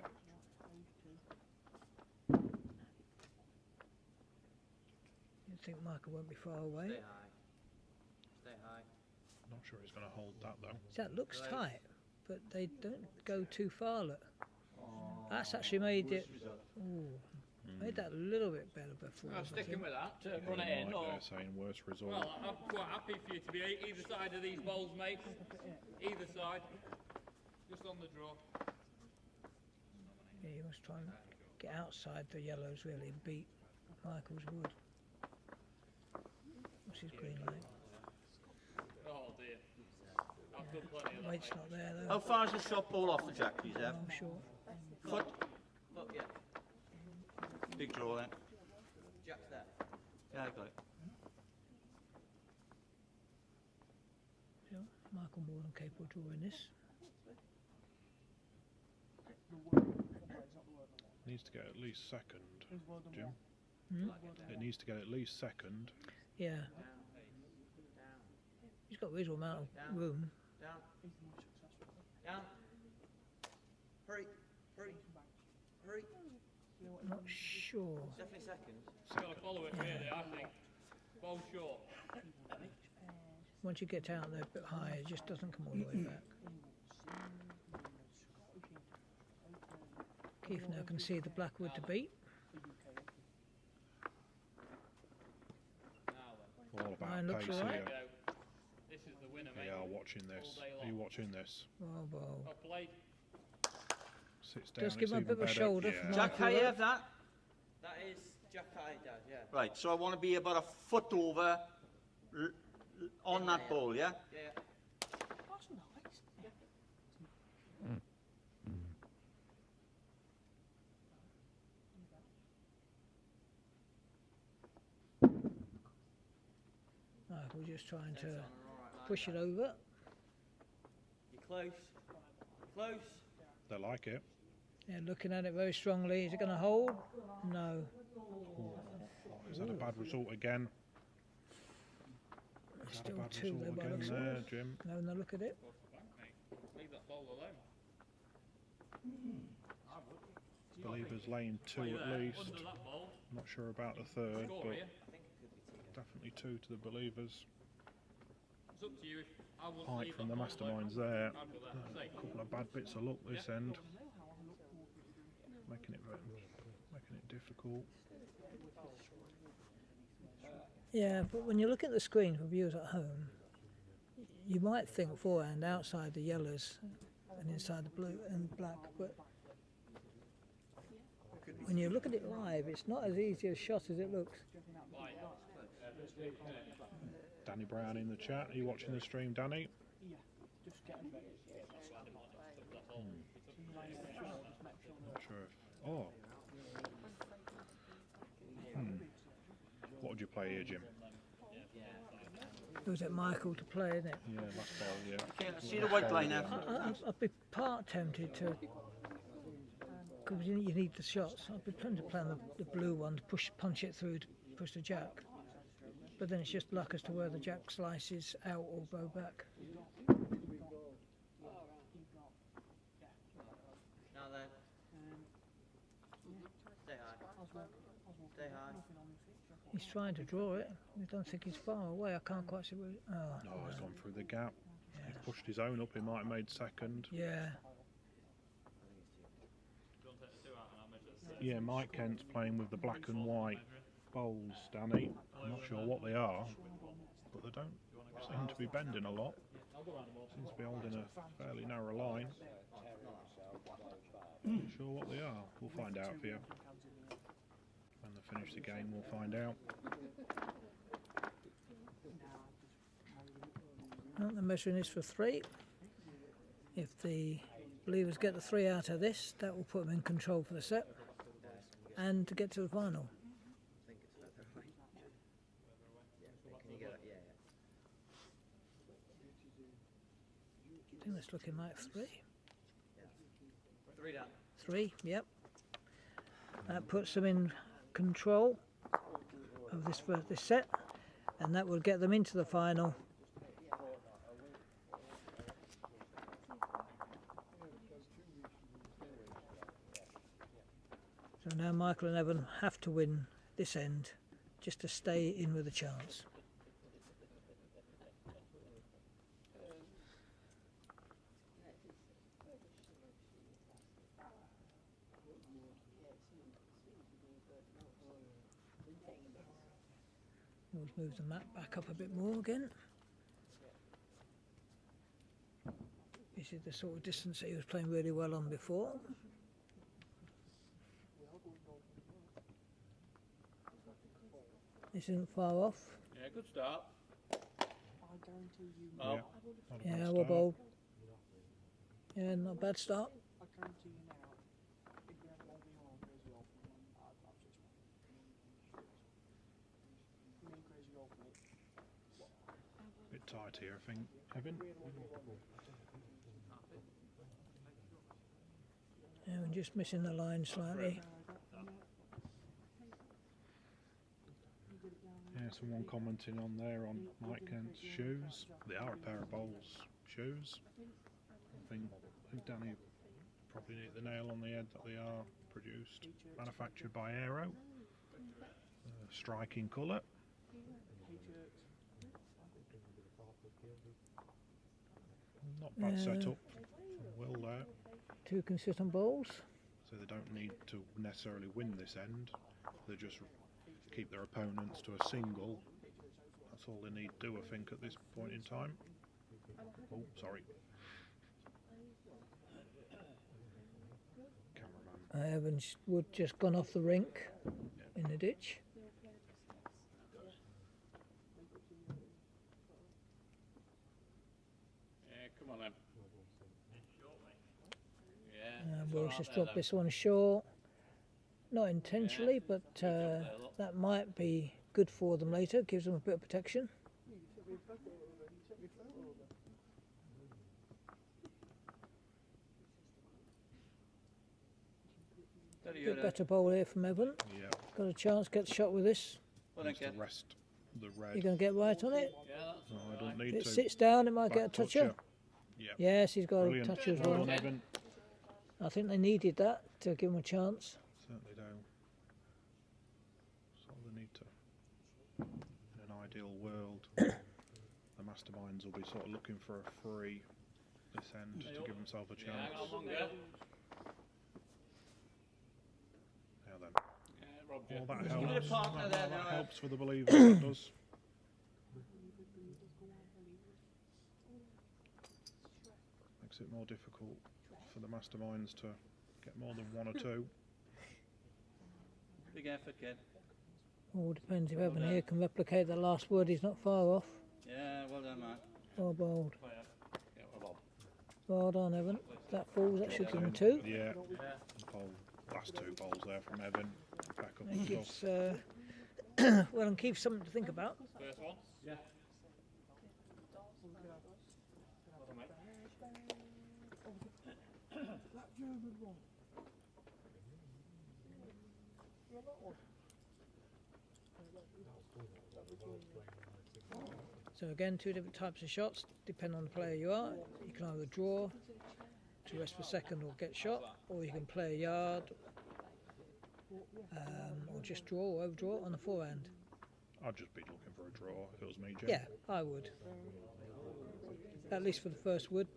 You'd think Michael won't be far away. Stay high. Stay high. Not sure he's going to hold that though. That looks tight, but they don't go too far. Look. That's actually made it. Ooh, made that a little bit better before. I'm I sticking think. with that to run it in. Mike Or, there saying worst result. well, I'm quite happy for you to be either side of these bowls, mate. Either side. Just on the draw. Yeah, you must try and get outside the yellows really and beat Michael's wood. What's his green light? Oh dear. I've done plenty of that. Weight's mate. not there though. How far is the shot ball off the jack, please, Ev? I'm sure. Foot? Look, yeah. Big draw then. Jack's there. Yeah, I got it. Yeah, Michael more than capable of drawing this. Needs to get at least second, Jim. Hmm? It needs to get at least second. Yeah, Down. he's got a reasonable amount of room. Down. Down. Hurry. Hurry. Hurry. I'm not sure. Definitely second. You've got to follow it really, I think. Bowl short. Once you get out there a bit higher, it just doesn't come all the way back. Keith now can see the black wood to beat. Now then. All about Mine looks pace alright. There here. you go. This is the winner, mate. They are watching this. All day Are you long. watching this? Well, well. Well played. Sits down. Just give him a it's bit of a even shoulder better. for Yeah. Mike. Jack high, Ev, that? That is Jack high, Dad, yeah. Right, so I want to be about a foot over on that ball, yeah? Yeah, yeah. That's nice. We're just trying That's to on an alright line, push it Dad. over. You're close. Close. They like it. Yeah, looking at it very strongly. Is it going to hold? No. Is that a bad result again? Is that a Still bad two result there by the again looks of there, it. Jim? No, no, look at it. Leave that bowl alone. Believers lane 2 Play at there, least. under that bowl. Not sure about the third, Score but here. I think it could be two. definitely 2 to the believers. It's up to you. If I wouldn't Mike leave from that the bowl alone. Masterminds there. I'd go there. Say. A couple of bad bits of luck this end. Making it difficult. Yeah, but when you look at the screen for viewers at home, you might think forehand outside the yellows and inside the blue and black, but when you look at it live, it's not as easy a shot as it looks. Danny Brown in the chat. Are you watching the stream, Danny? Yeah, just get them ready. Not sure if. Oh. What would you play here, Jim? It was at Michael to play, isn't it? Yeah, last ball, yeah. Okay, let's see the white line now. I'd be part tempted to, because you need the shots. I'd be tempted to play on the blue one to punch it through to push the jack. But then it's just luck as to where the jack slices out or go back. Now then. Stay high. Stay high. He's trying to draw it. I don't think he's far away. I can't quite see where. Oh, No, he's gone through the gap. He pushed his own up. He might have made second. yeah. Yeah, Mike Kent's playing with the black and white bowls, Danny. I'm not sure what they are, but they don't seem to be bending a lot. Seems to be holding a fairly narrow line. Not sure what they are. We'll find out for you. When they finish the game, we'll find out. Well, they're measuring this for 3. If the Believers get the 3 out of this, that will put them in control for the set and to get to the final. I think that's looking like 3. 3 down. 3, yep. That puts them in control of this set, and that will get them into the final. So now Michael and Evan have to win this end just to stay in with a chance. We'll move the map back up a bit more again. This is the sort of distance that he was playing really well on before. This isn't far off. Yeah, good start. I guarantee you. Oh. Yeah, not a bad Yeah, well start. bowled. Yeah, not a bad start. I guarantee you now, if we had one v one on Crazy Golf, I'd just me and Crazy Golf, mate. Bit tight here, I think. Evan? Yeah, we're just missing the line slightly. Yeah, someone commenting on there on Mike Kent's shoes. They are a pair of bowls shoes. I think Danny probably hit the nail on the head that they are produced, manufactured by Aero. Striking colour. Not bad setup from Will there. 2 consistent bowls. So they don't need to necessarily win this end. They just keep their opponents to a single. That's all they need to do, I think, at this point in time. Oh, sorry. Cameraman. Evans Wood just gone off the rink in the ditch. Yeah, come on then. Yeah. Will's just dropped this one short. Not intentionally, but that might be good for them later. Gives them a bit of protection. Bit better bowl here from Evan. Yeah, Got a chance, get the shot with this. needs to rest the red. You're going to get right on it. Yeah, that's No, I don't need If it to. sits down, it might Back get a toucher. Yeah, Yes, he's got brilliant. a toucher as Well well. done, Evan. I think they needed that to give him a chance. Certainly do. So they need to. In an ideal world, the Masterminds will be sort of looking for a free this end to give themselves a yeah, chance. hang on longer. Now then, Yeah, Rob, well, that Give it a helps. partner there, That now. helps for the believers. That does. Makes it more difficult for the Masterminds to get more than 1 or 2. Big effort, kid. All depends if Evan here can replicate the last word. He's not far off. Yeah, well done, Mark. Well bowled. Yeah, well, Well done, Evan. That falls, that should give him 2. Yeah. Bowl, last 2 bowls there from Evan. Back up It and gives stuff. well, and keeps something to think about. first one. Yeah. So again, two different types of shots, depending on the player you are. You can either draw to rest for second or get shot, or you can play a yard, or just draw or overdraw on the forehand. I'd just be looking for a draw if it was me, Jim. Yeah, I would. At least for the first wood,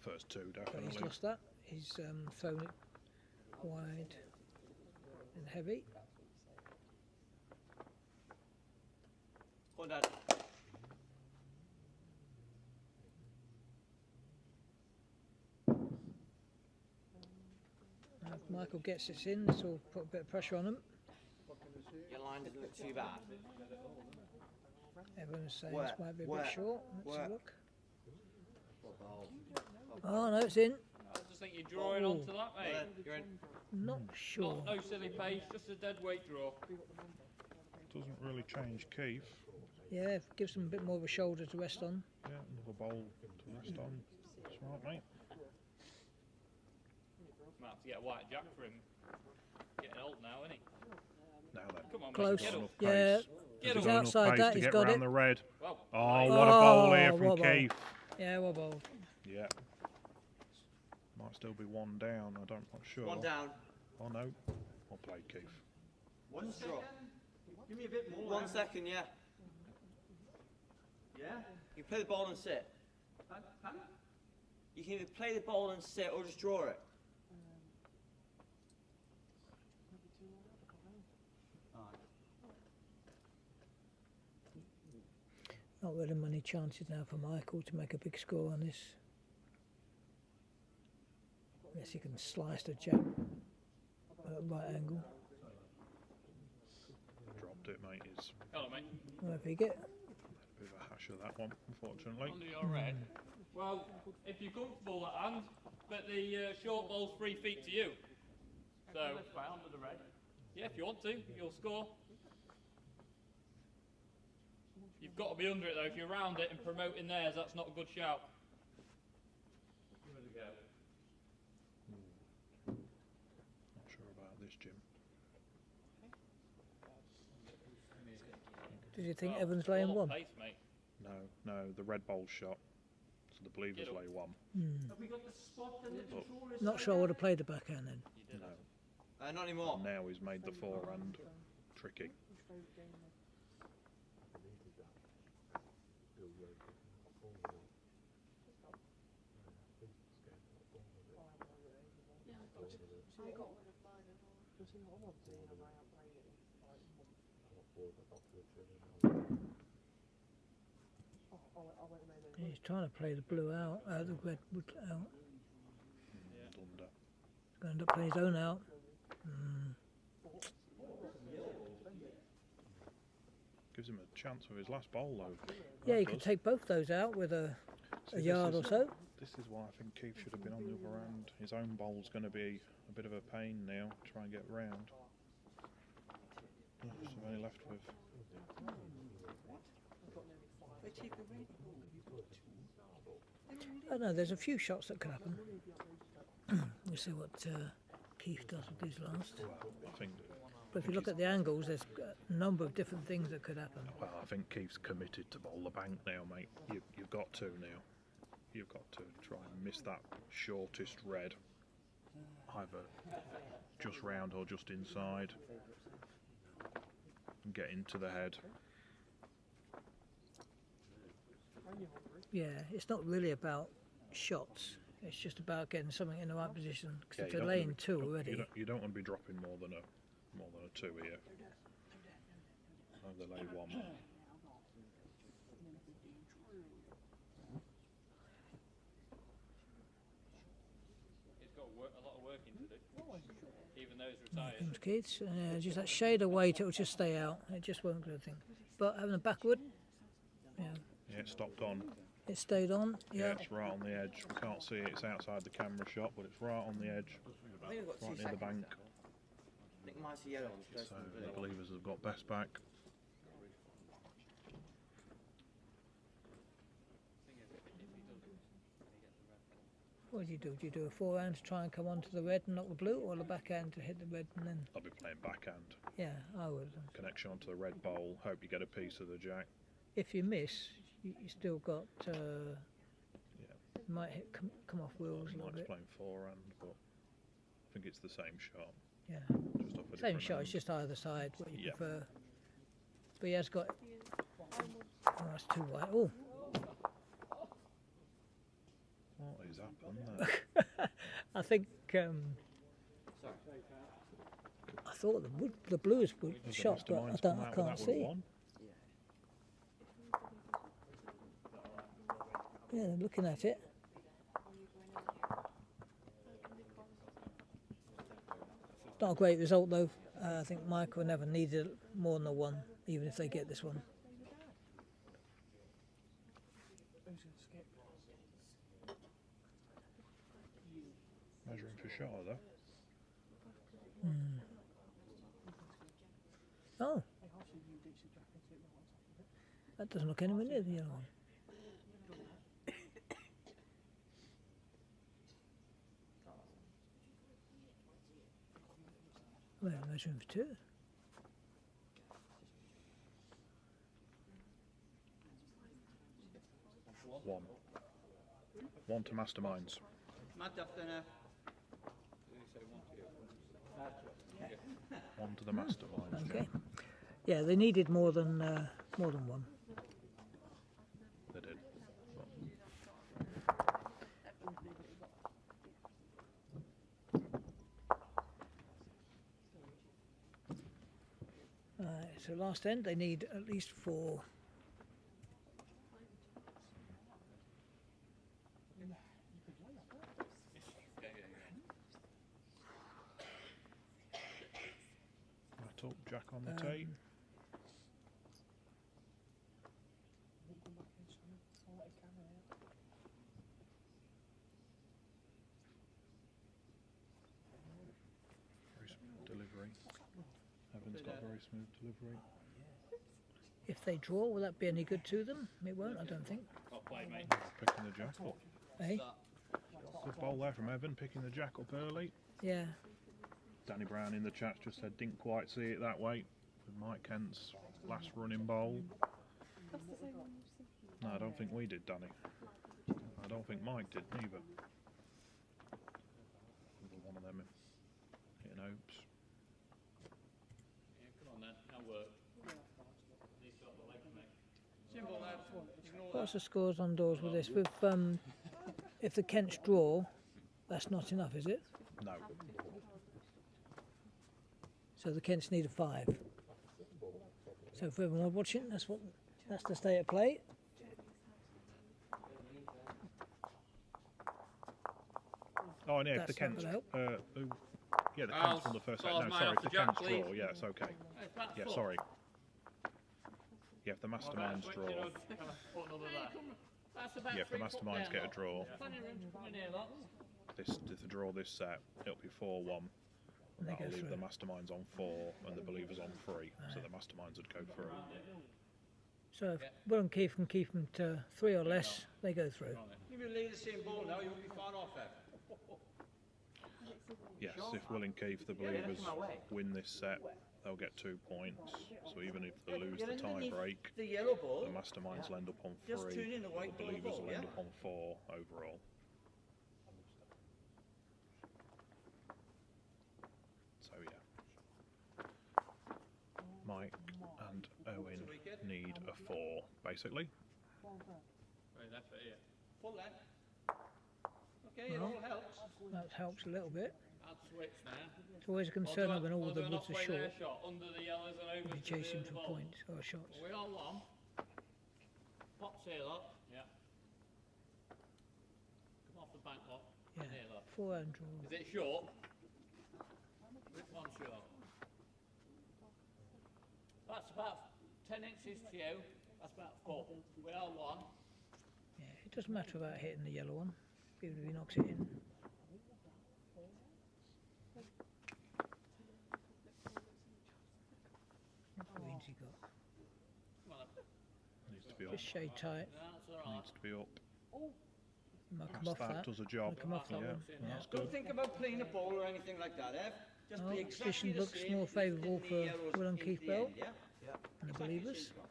First two, but definitely. he's lost that. He's thrown it wide and heavy. Go on, Dad. If Michael gets it in, this will put a bit of pressure on him. Your line doesn't look too bad. Everyone's saying Where? this might be a Where? bit short. Let's Where? have a look. What ball? Oh no, it's in. I just think you're drawing onto that, Well, mate. then, you're in. Not sure. No silly pace, just a dead weight draw. Doesn't really change Keith. Yeah, gives him a bit more of a shoulder to rest on. Yeah, another bowl to rest on. That's right, mate. Might have to get a white jack for him. Getting old now, isn't he? Now then. Come on, Close. mate, get up. Yeah, Get he's up. Got enough outside pace that, to he's get got round it. the red. Well, Oh, what a bowl here Oh, from what a bowl. Keith. Yeah, well bowled. Yeah. Might still be one down, not sure. One down. Oh no. Well played, Keith. One straw. Give me a bit more. 1 second, yeah. Yeah? You play the ball and sit. You can either play the ball and sit or just draw it. Not really many chances now for Michael to make a big score on this. Unless he can slice the jack at right angle. Dropped it, mate. Is hello, mate. Well, if he get a bit of a hash of that one, unfortunately. Under your red. Well, if you're comfortable at hand, but the short ball's 3 feet to you. So, under the red. Yeah, if you want to, you'll score. You've got to be under it though. If you're around it and promoting theirs, that's not a good shout. Give it a go. Not sure about this, Jim. Did you think Well, Evans laying all on one? pace, mate. No, the red bowl shot. So the believers Get up. lay one. Have we got the spot and the controller? Not sure I would have played the backhand then. You did. No. Not anymore. And now he's made the forehand tricky. He's trying to play the blue out, the red wood out. Blunder. He's going to end up playing his own out. Gives him a chance with his last bowl though. Yeah, That you could does. take both those out with a See, this yard or is- so. This is why I think Keith should have been on the other end. His own bowl's going to be a bit of a pain now, to try and get round. So I've only left with... I don't know, there's a few shots that could happen. We'll see what Keith does with his last. I think... But if you look at the angles, there's a number of different things that could happen. Well, I think Keith's committed to bowl the bank now, mate. You've got to now. You've got to try and miss that shortest red. Either just round or just inside. And get into the head. Yeah, it's not really about shots. It's just about getting something in the right position. Because Yeah, if you they're don't laying want- two you already, don't want to be dropping more than a 2 here. Oh, they lay 1. He's got a lot of working to do. Even though he's retired. comes Keith. Just that shade of weight, it'll just stay out. It just won't do anything. But having a backward, yeah, Yeah, it stopped on. it stayed on. Yeah, Yeah, it's right on the edge. We can't see it. It's outside the camera shot, but it's right on the edge, I think we've got 2 right near the seconds. bank. I think mine's the yellow one. So the believers have got best back. What do you do? Do you do a forehand to try and come onto the red and knock the blue, or the backhand to hit the red and then? I'll be playing backhand. Yeah, I would. Connection onto the red bowl. Hope you get a piece of the jack. If you miss, you still got. Might come off wheels a little Mike's bit. playing forehand, but I think it's the same shot. Yeah. Just off a Same different shot. It's end. just either side. What you Yeah. prefer. But he has got. Oh, that's too wide. Oh. What is happened there? I think. I thought the blues were Has the shot, but Masterminds I come out with can't that with see. one? Yeah, they're looking at it. Not a great result though. I think Michael never needed more than a one, even if they get this one. Who's going to skip? Measuring for shot though. Oh, Hey, Horsey, you decent jack into it, no one's off of it. that doesn't look anywhere near the yellow one. Well, measuring for two. One. One to Masterminds. One to the Masterminds. Okay. Yeah, they needed more than one. They did. So last end, they need at least four. I talk jack on the tee. Won't come back in, Simon. I'll let it camera out. Very smooth delivery. Evan's got very smooth delivery. If they draw, will that be any good to them? It won't, I don't think. Well played, mate. Picking the jack up. Eh? Good bowl there from Evan, picking the jack up early. Yeah. Danny Brown in the chat just said didn't quite see it that way with Mike Kent's last running bowl. No, I don't think we did, Danny. I don't think Mike did neither. Either one of them hitting hopes. Yeah, come on then. Now work. He's got the leg, mate. Simple, lads. Ignore What's the scores on doors with this? With if the Kents draw, that's not enough, is it? No. So the Kents need a 5. So for everyone watching, that's the state of play. Oh, and yeah, if the That's not Kents. gonna help. Yeah, the Miles, Kents on the first set. Miles, No, Miles, sorry, if the the jack, Kents please. draw, yeah, it's okay. It's back Yeah, foot. sorry. Yeah, if the Masterminds Switch, draw. you know, put another there. That's about Yeah, if the 3 foot Masterminds down, get a look. draw, Plenty of room to come in here, look. if they draw this set, it'll be 4-1. And they That'll go leave through. the Masterminds on 4 and the Believers on 3. So the Masterminds would go through. So if Will and Keith can keep them to 3 or less, they go through. If you leave the same ball now, you won't be far off it. Yes, if Will and Keith, the Believers, win this set, they'll get 2 points. So even if they lose the tie break, The yellow ball. the Masterminds will end up on Just 3, turn in the white the Believers ball, will end yeah? up on 4 overall. So yeah, Mike and Owen need a 4, basically. Very left foot here. Full length. Okay, it Well. all helps. That helps a little bit. Add switch now. It's always a concern when all the woods are short. Shot under the yellows and over You're to the chasing for ball. points or shots. We all one. Pops here, look. Yeah. Come off the bank, look. Yeah. Here, look. Forehand draw. Is it short? Which one's short? That's about 10 inches to you. That's about 4. We all one. Yeah, it doesn't matter about hitting the yellow one, even if he knocks it in. What greens he got? Come on, Needs to be up. Just shade tight. that's all right. Needs to be up. Might come off that. does a job. Come off that Yeah, one. that's Don't good. think about playing a ball or anything like that, Ev. Just Oh, be exactly position the looks same more as favourable in the for arrows Will and into Keith the Bell end, yeah? and the Exactly Believers. same spot.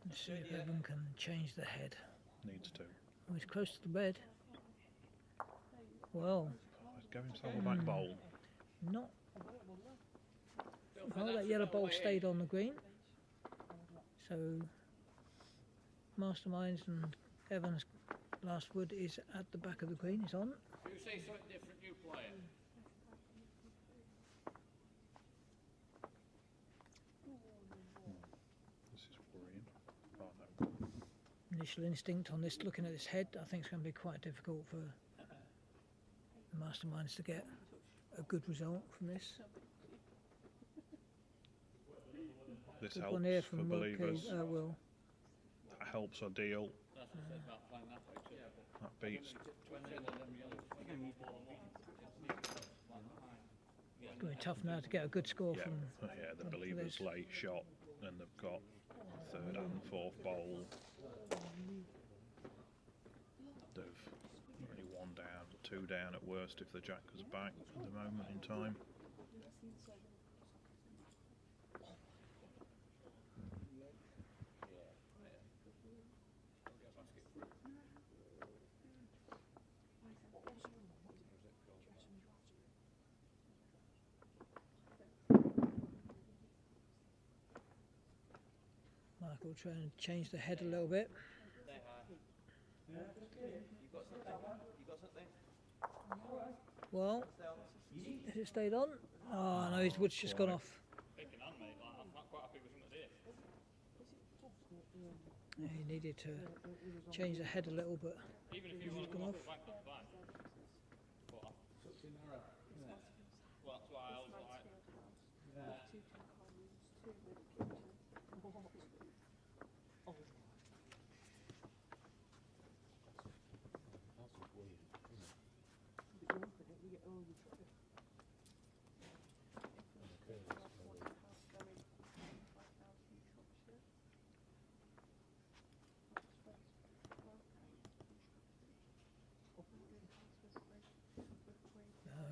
Let's see if Evan can change the head. Needs to. Oh, he's close to the bed. Well, Let's give himself a back bowl. not. Oh, that yellow ball stayed on the green. So, Masterminds and Evan's last wood is at the back of the green. It's on. You say something different, you play it. This is worrying. Oh no. Initial instinct on this, looking at this head, I think it's going to be quite difficult for the Masterminds to get a good result from this. This Good helps one here for from Believers. Will. That helps a deal. That's what I said about playing that picture. That beats. It's going to be tough now to get a good score Yeah, from. yeah. The from Believers' this. late shot, and they've got third and fourth bowl. They've only one down, two down at worst if the jack goes back at the moment in time. Michael trying to change the head a little bit. You got something? Well, has it stayed on? Oh no, his wood's just gone off. Picking on, mate. Like, I'm not quite happy with some of this. Yeah, he needed to change the head a little, but Even if you it's want to gone come off. off the back, that's fine. But, well, that's why I was like,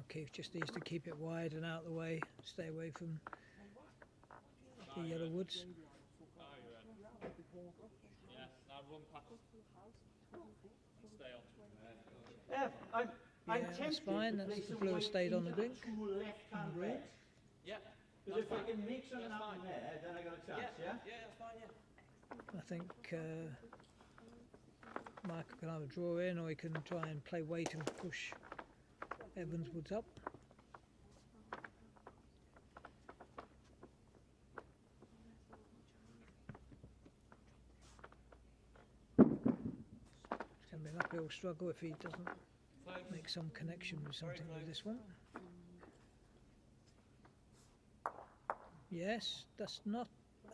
Keith just needs to keep it wide and out of the way, stay away from the yellow woods. oh, you're right. Yeah, now run past. Stay on. Ev, I'm Yeah, that's fine, that's the blue has stayed on the green. left-hand red. Yeah. Because if I can make something happen there, then I got a chance, yeah? Yeah, that's fine, yeah. I think Michael can either draw in or he can try and play weight and push Evans woods up. It's going to be an uphill struggle if he doesn't make some connection with something with this one. Yes, that's not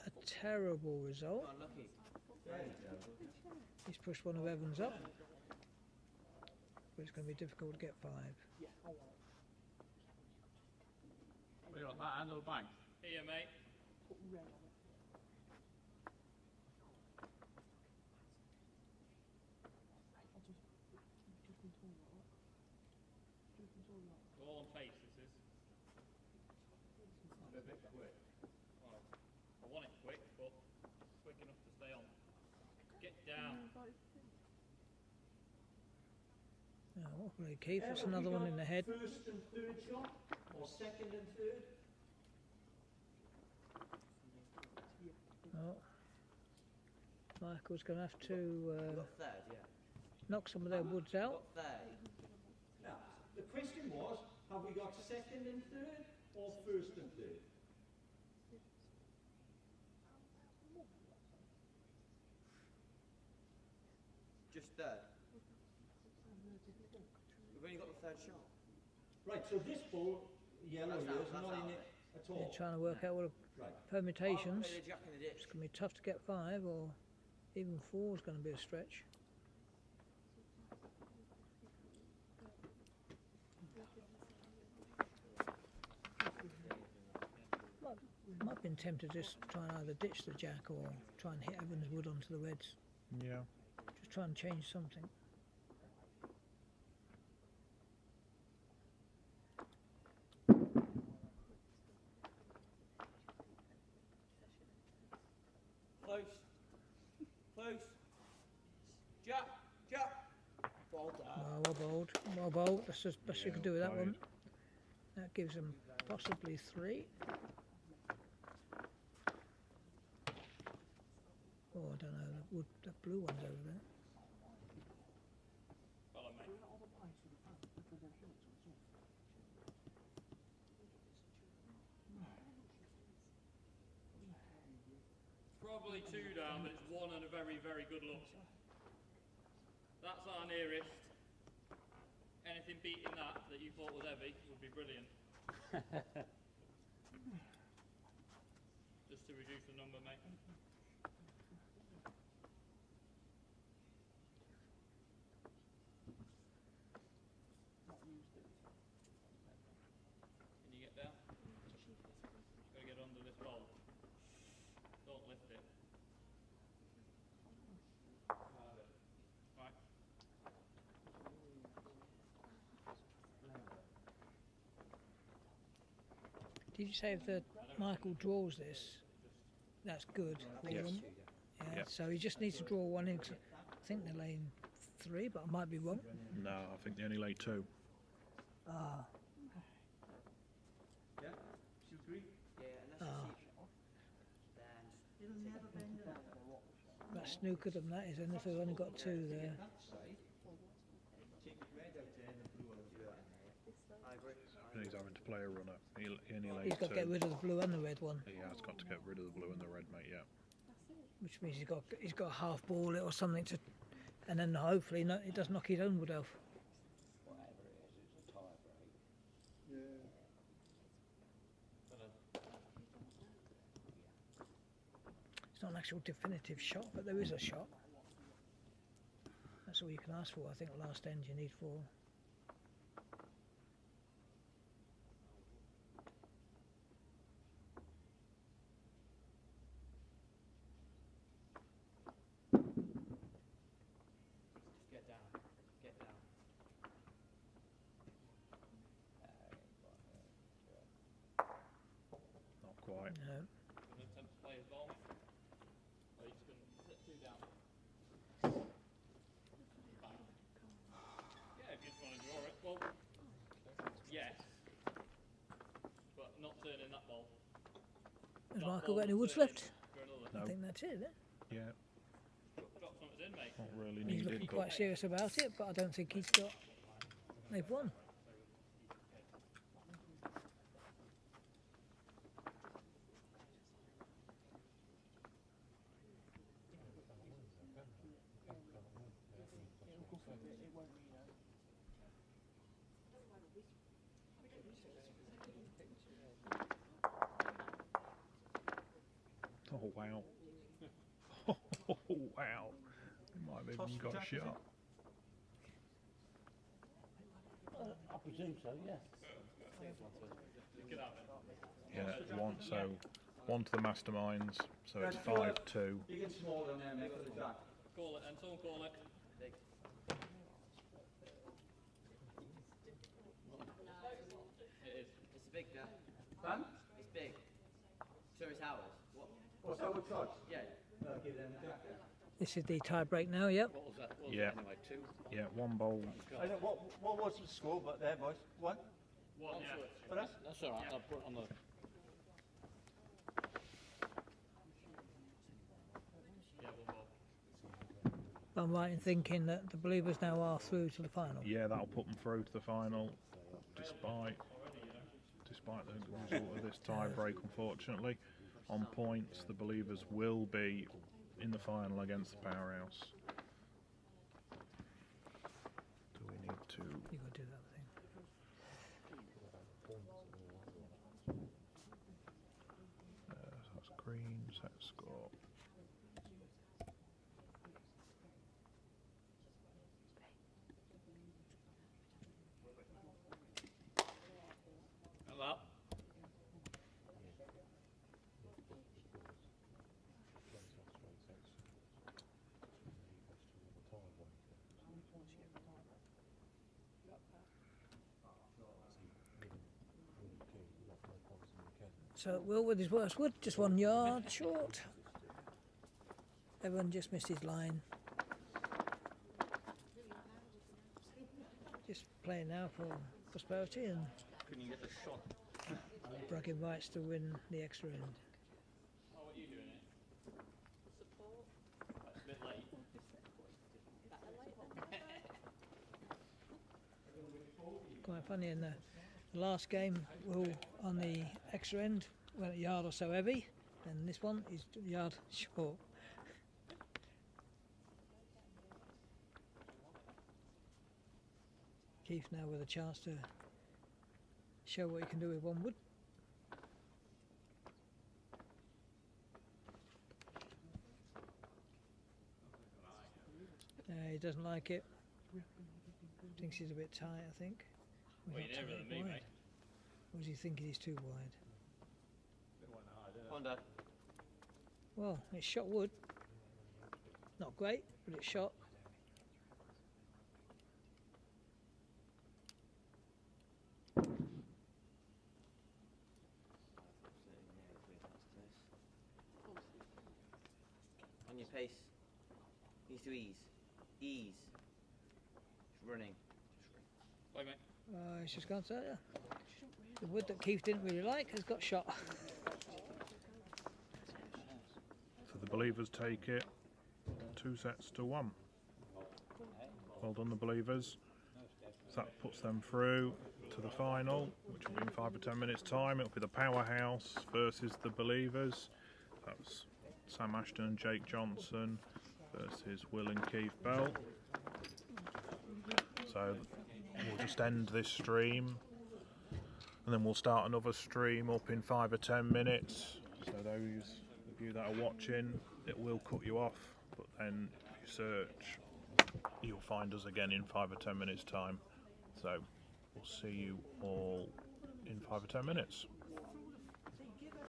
a terrible result. Unlucky. He's pushed one of Evans up, but it's going to be difficult to get 5. What do you want, that hand or the bank? Here, mate. All on face, this is. A bit quick. Well, I want it quick, but quick enough to stay on. Get down. Oh, really, Keith, that's another one in the head. First and third shot, or second and third? Oh. Michael's going to have to Got third, yeah. knock some of their woods out. Got third. Now, the question was, have we got second and third, or first and third? Just third. We've only got the third shot. Right, so this ball, yellow That's here, out, is that's not in out, it mate. at They're all. trying to work out what Right. permutations. Play the jack in the ditch. It's going to be tough to get 5, or even 4 is going to be a stretch. Might have been tempted to just try and either ditch the jack or try and hit Evans' wood onto the reds. Yeah. Just try and change something. Close. Close. Jack. Jack. Ball down. Well bowled. That's as best you can do with that played. one. That gives them possibly 3. Oh, I don't know. The blue one's over there. Follow me. Probably 2 down, but it's 1 and a very, very good look. That's our nearest. Anything beating that you thought was heavy would be brilliant. Just to reduce the number, mate. Can you get down? You've got to get under this bowl. Don't lift it. Right. Did you say if Michael draws this, that's good for Yes. them? Yeah, Yep. so he just needs to draw 1 in. 'Cause I think they're laying 3, but I might be wrong. No, I think they only lay 2. Ah, Yeah. You agree? Yeah, unless Ah. you see. Then. It'll never bend it. that snookered them, that is, and if they've only got 2 there. Take the red out there and the blue one. I agree. And he's having to play a runner. He only laid He's got 2. to get rid of the blue and the red one, He has got to get rid of the blue and the red, mate. Yeah. which means he's got to half ball it or something to, and then hopefully it does knock his own wood off. Whatever it is, it's a tie break. It's not an actual definitive shot, but there is a shot. That's all you can ask for. I think last end you need 4. Get down. Get down. Not quite. No. Going to attempt to play his ball. Or he's going to sit 2 down. Fine. Yeah, if you just want to draw it. Well, yes. But not turning that ball. Has That Michael ball got any will woods turn left? for another. I No. think that's it, isn't it? Yeah. Drop something in, mate. Not really He's needed. looking But quite serious about it, but I don't think he's got. They've won. oh wow. Oh wow. He might have even got a shot. I presume so, yeah. Get out there. Yeah, 1. So 1 to the Masterminds. So it's 5-2. You get smaller than them, make for the jack. Call it, and someone call it. Big. It is. It's big, Jack. Fun? It's big. So is ours. What? What's that with touch? Yeah. No, give them the jack. This is the tie break now, yep. What was that? What was Yeah. it anyway? 2? Yeah, 1 bowl. I know, what was the score but there, boys? 1? 1, yeah. For us? That's all right. I'll put it on the. Yeah, 1 ball. I'm right in thinking that the Believers now are through to the final. Yeah, that'll put them through to the final, despite the result of this tie break. Unfortunately, on points, the Believers will be in the final against the Powerhouse. Do we need to? You've got to do that thing. That's green. Set score. Hello. So Will with his worst wood, just 1 yard short. Everyone just missed his line. Just playing now for prosperity and Couldn't you get the shot? bragging rights to win the extra end. Oh, what are you doing here? Support. That's a bit late. Better late than never. Quite funny in the last game, Will on the extra end went a yard or so heavy, and this one is a yard short. Keith now with a chance to show what he can do with 1 wood. He doesn't like it. Thinks he's a bit tight, I think. Well, He's you're not nearer tight than me, wide. mate. Or is he thinking he's too wide? Come on, Dad. Well, it's shot wood. Not great, but it's shot. On your pace. Needs to ease. Ease. Just running. Play, mate. It's just gone so, yeah. The wood that Keith didn't really like has got shot. So the Believers take it 2 sets to 1. Well done, the Believers. So that puts them through to the final, which will be in 5 or 10 minutes' time. It'll be the Powerhouse versus the Believers. That's Sam Ashton and Jake Johnson versus Will and Keith Bell. So we'll just end this stream, and then we'll start another stream up in 5 or 10 minutes. So those of you that are watching, it will cut you off, but then if you search, you'll find us again in 5 or 10 minutes' time. So we'll see you all in 5 or 10 minutes.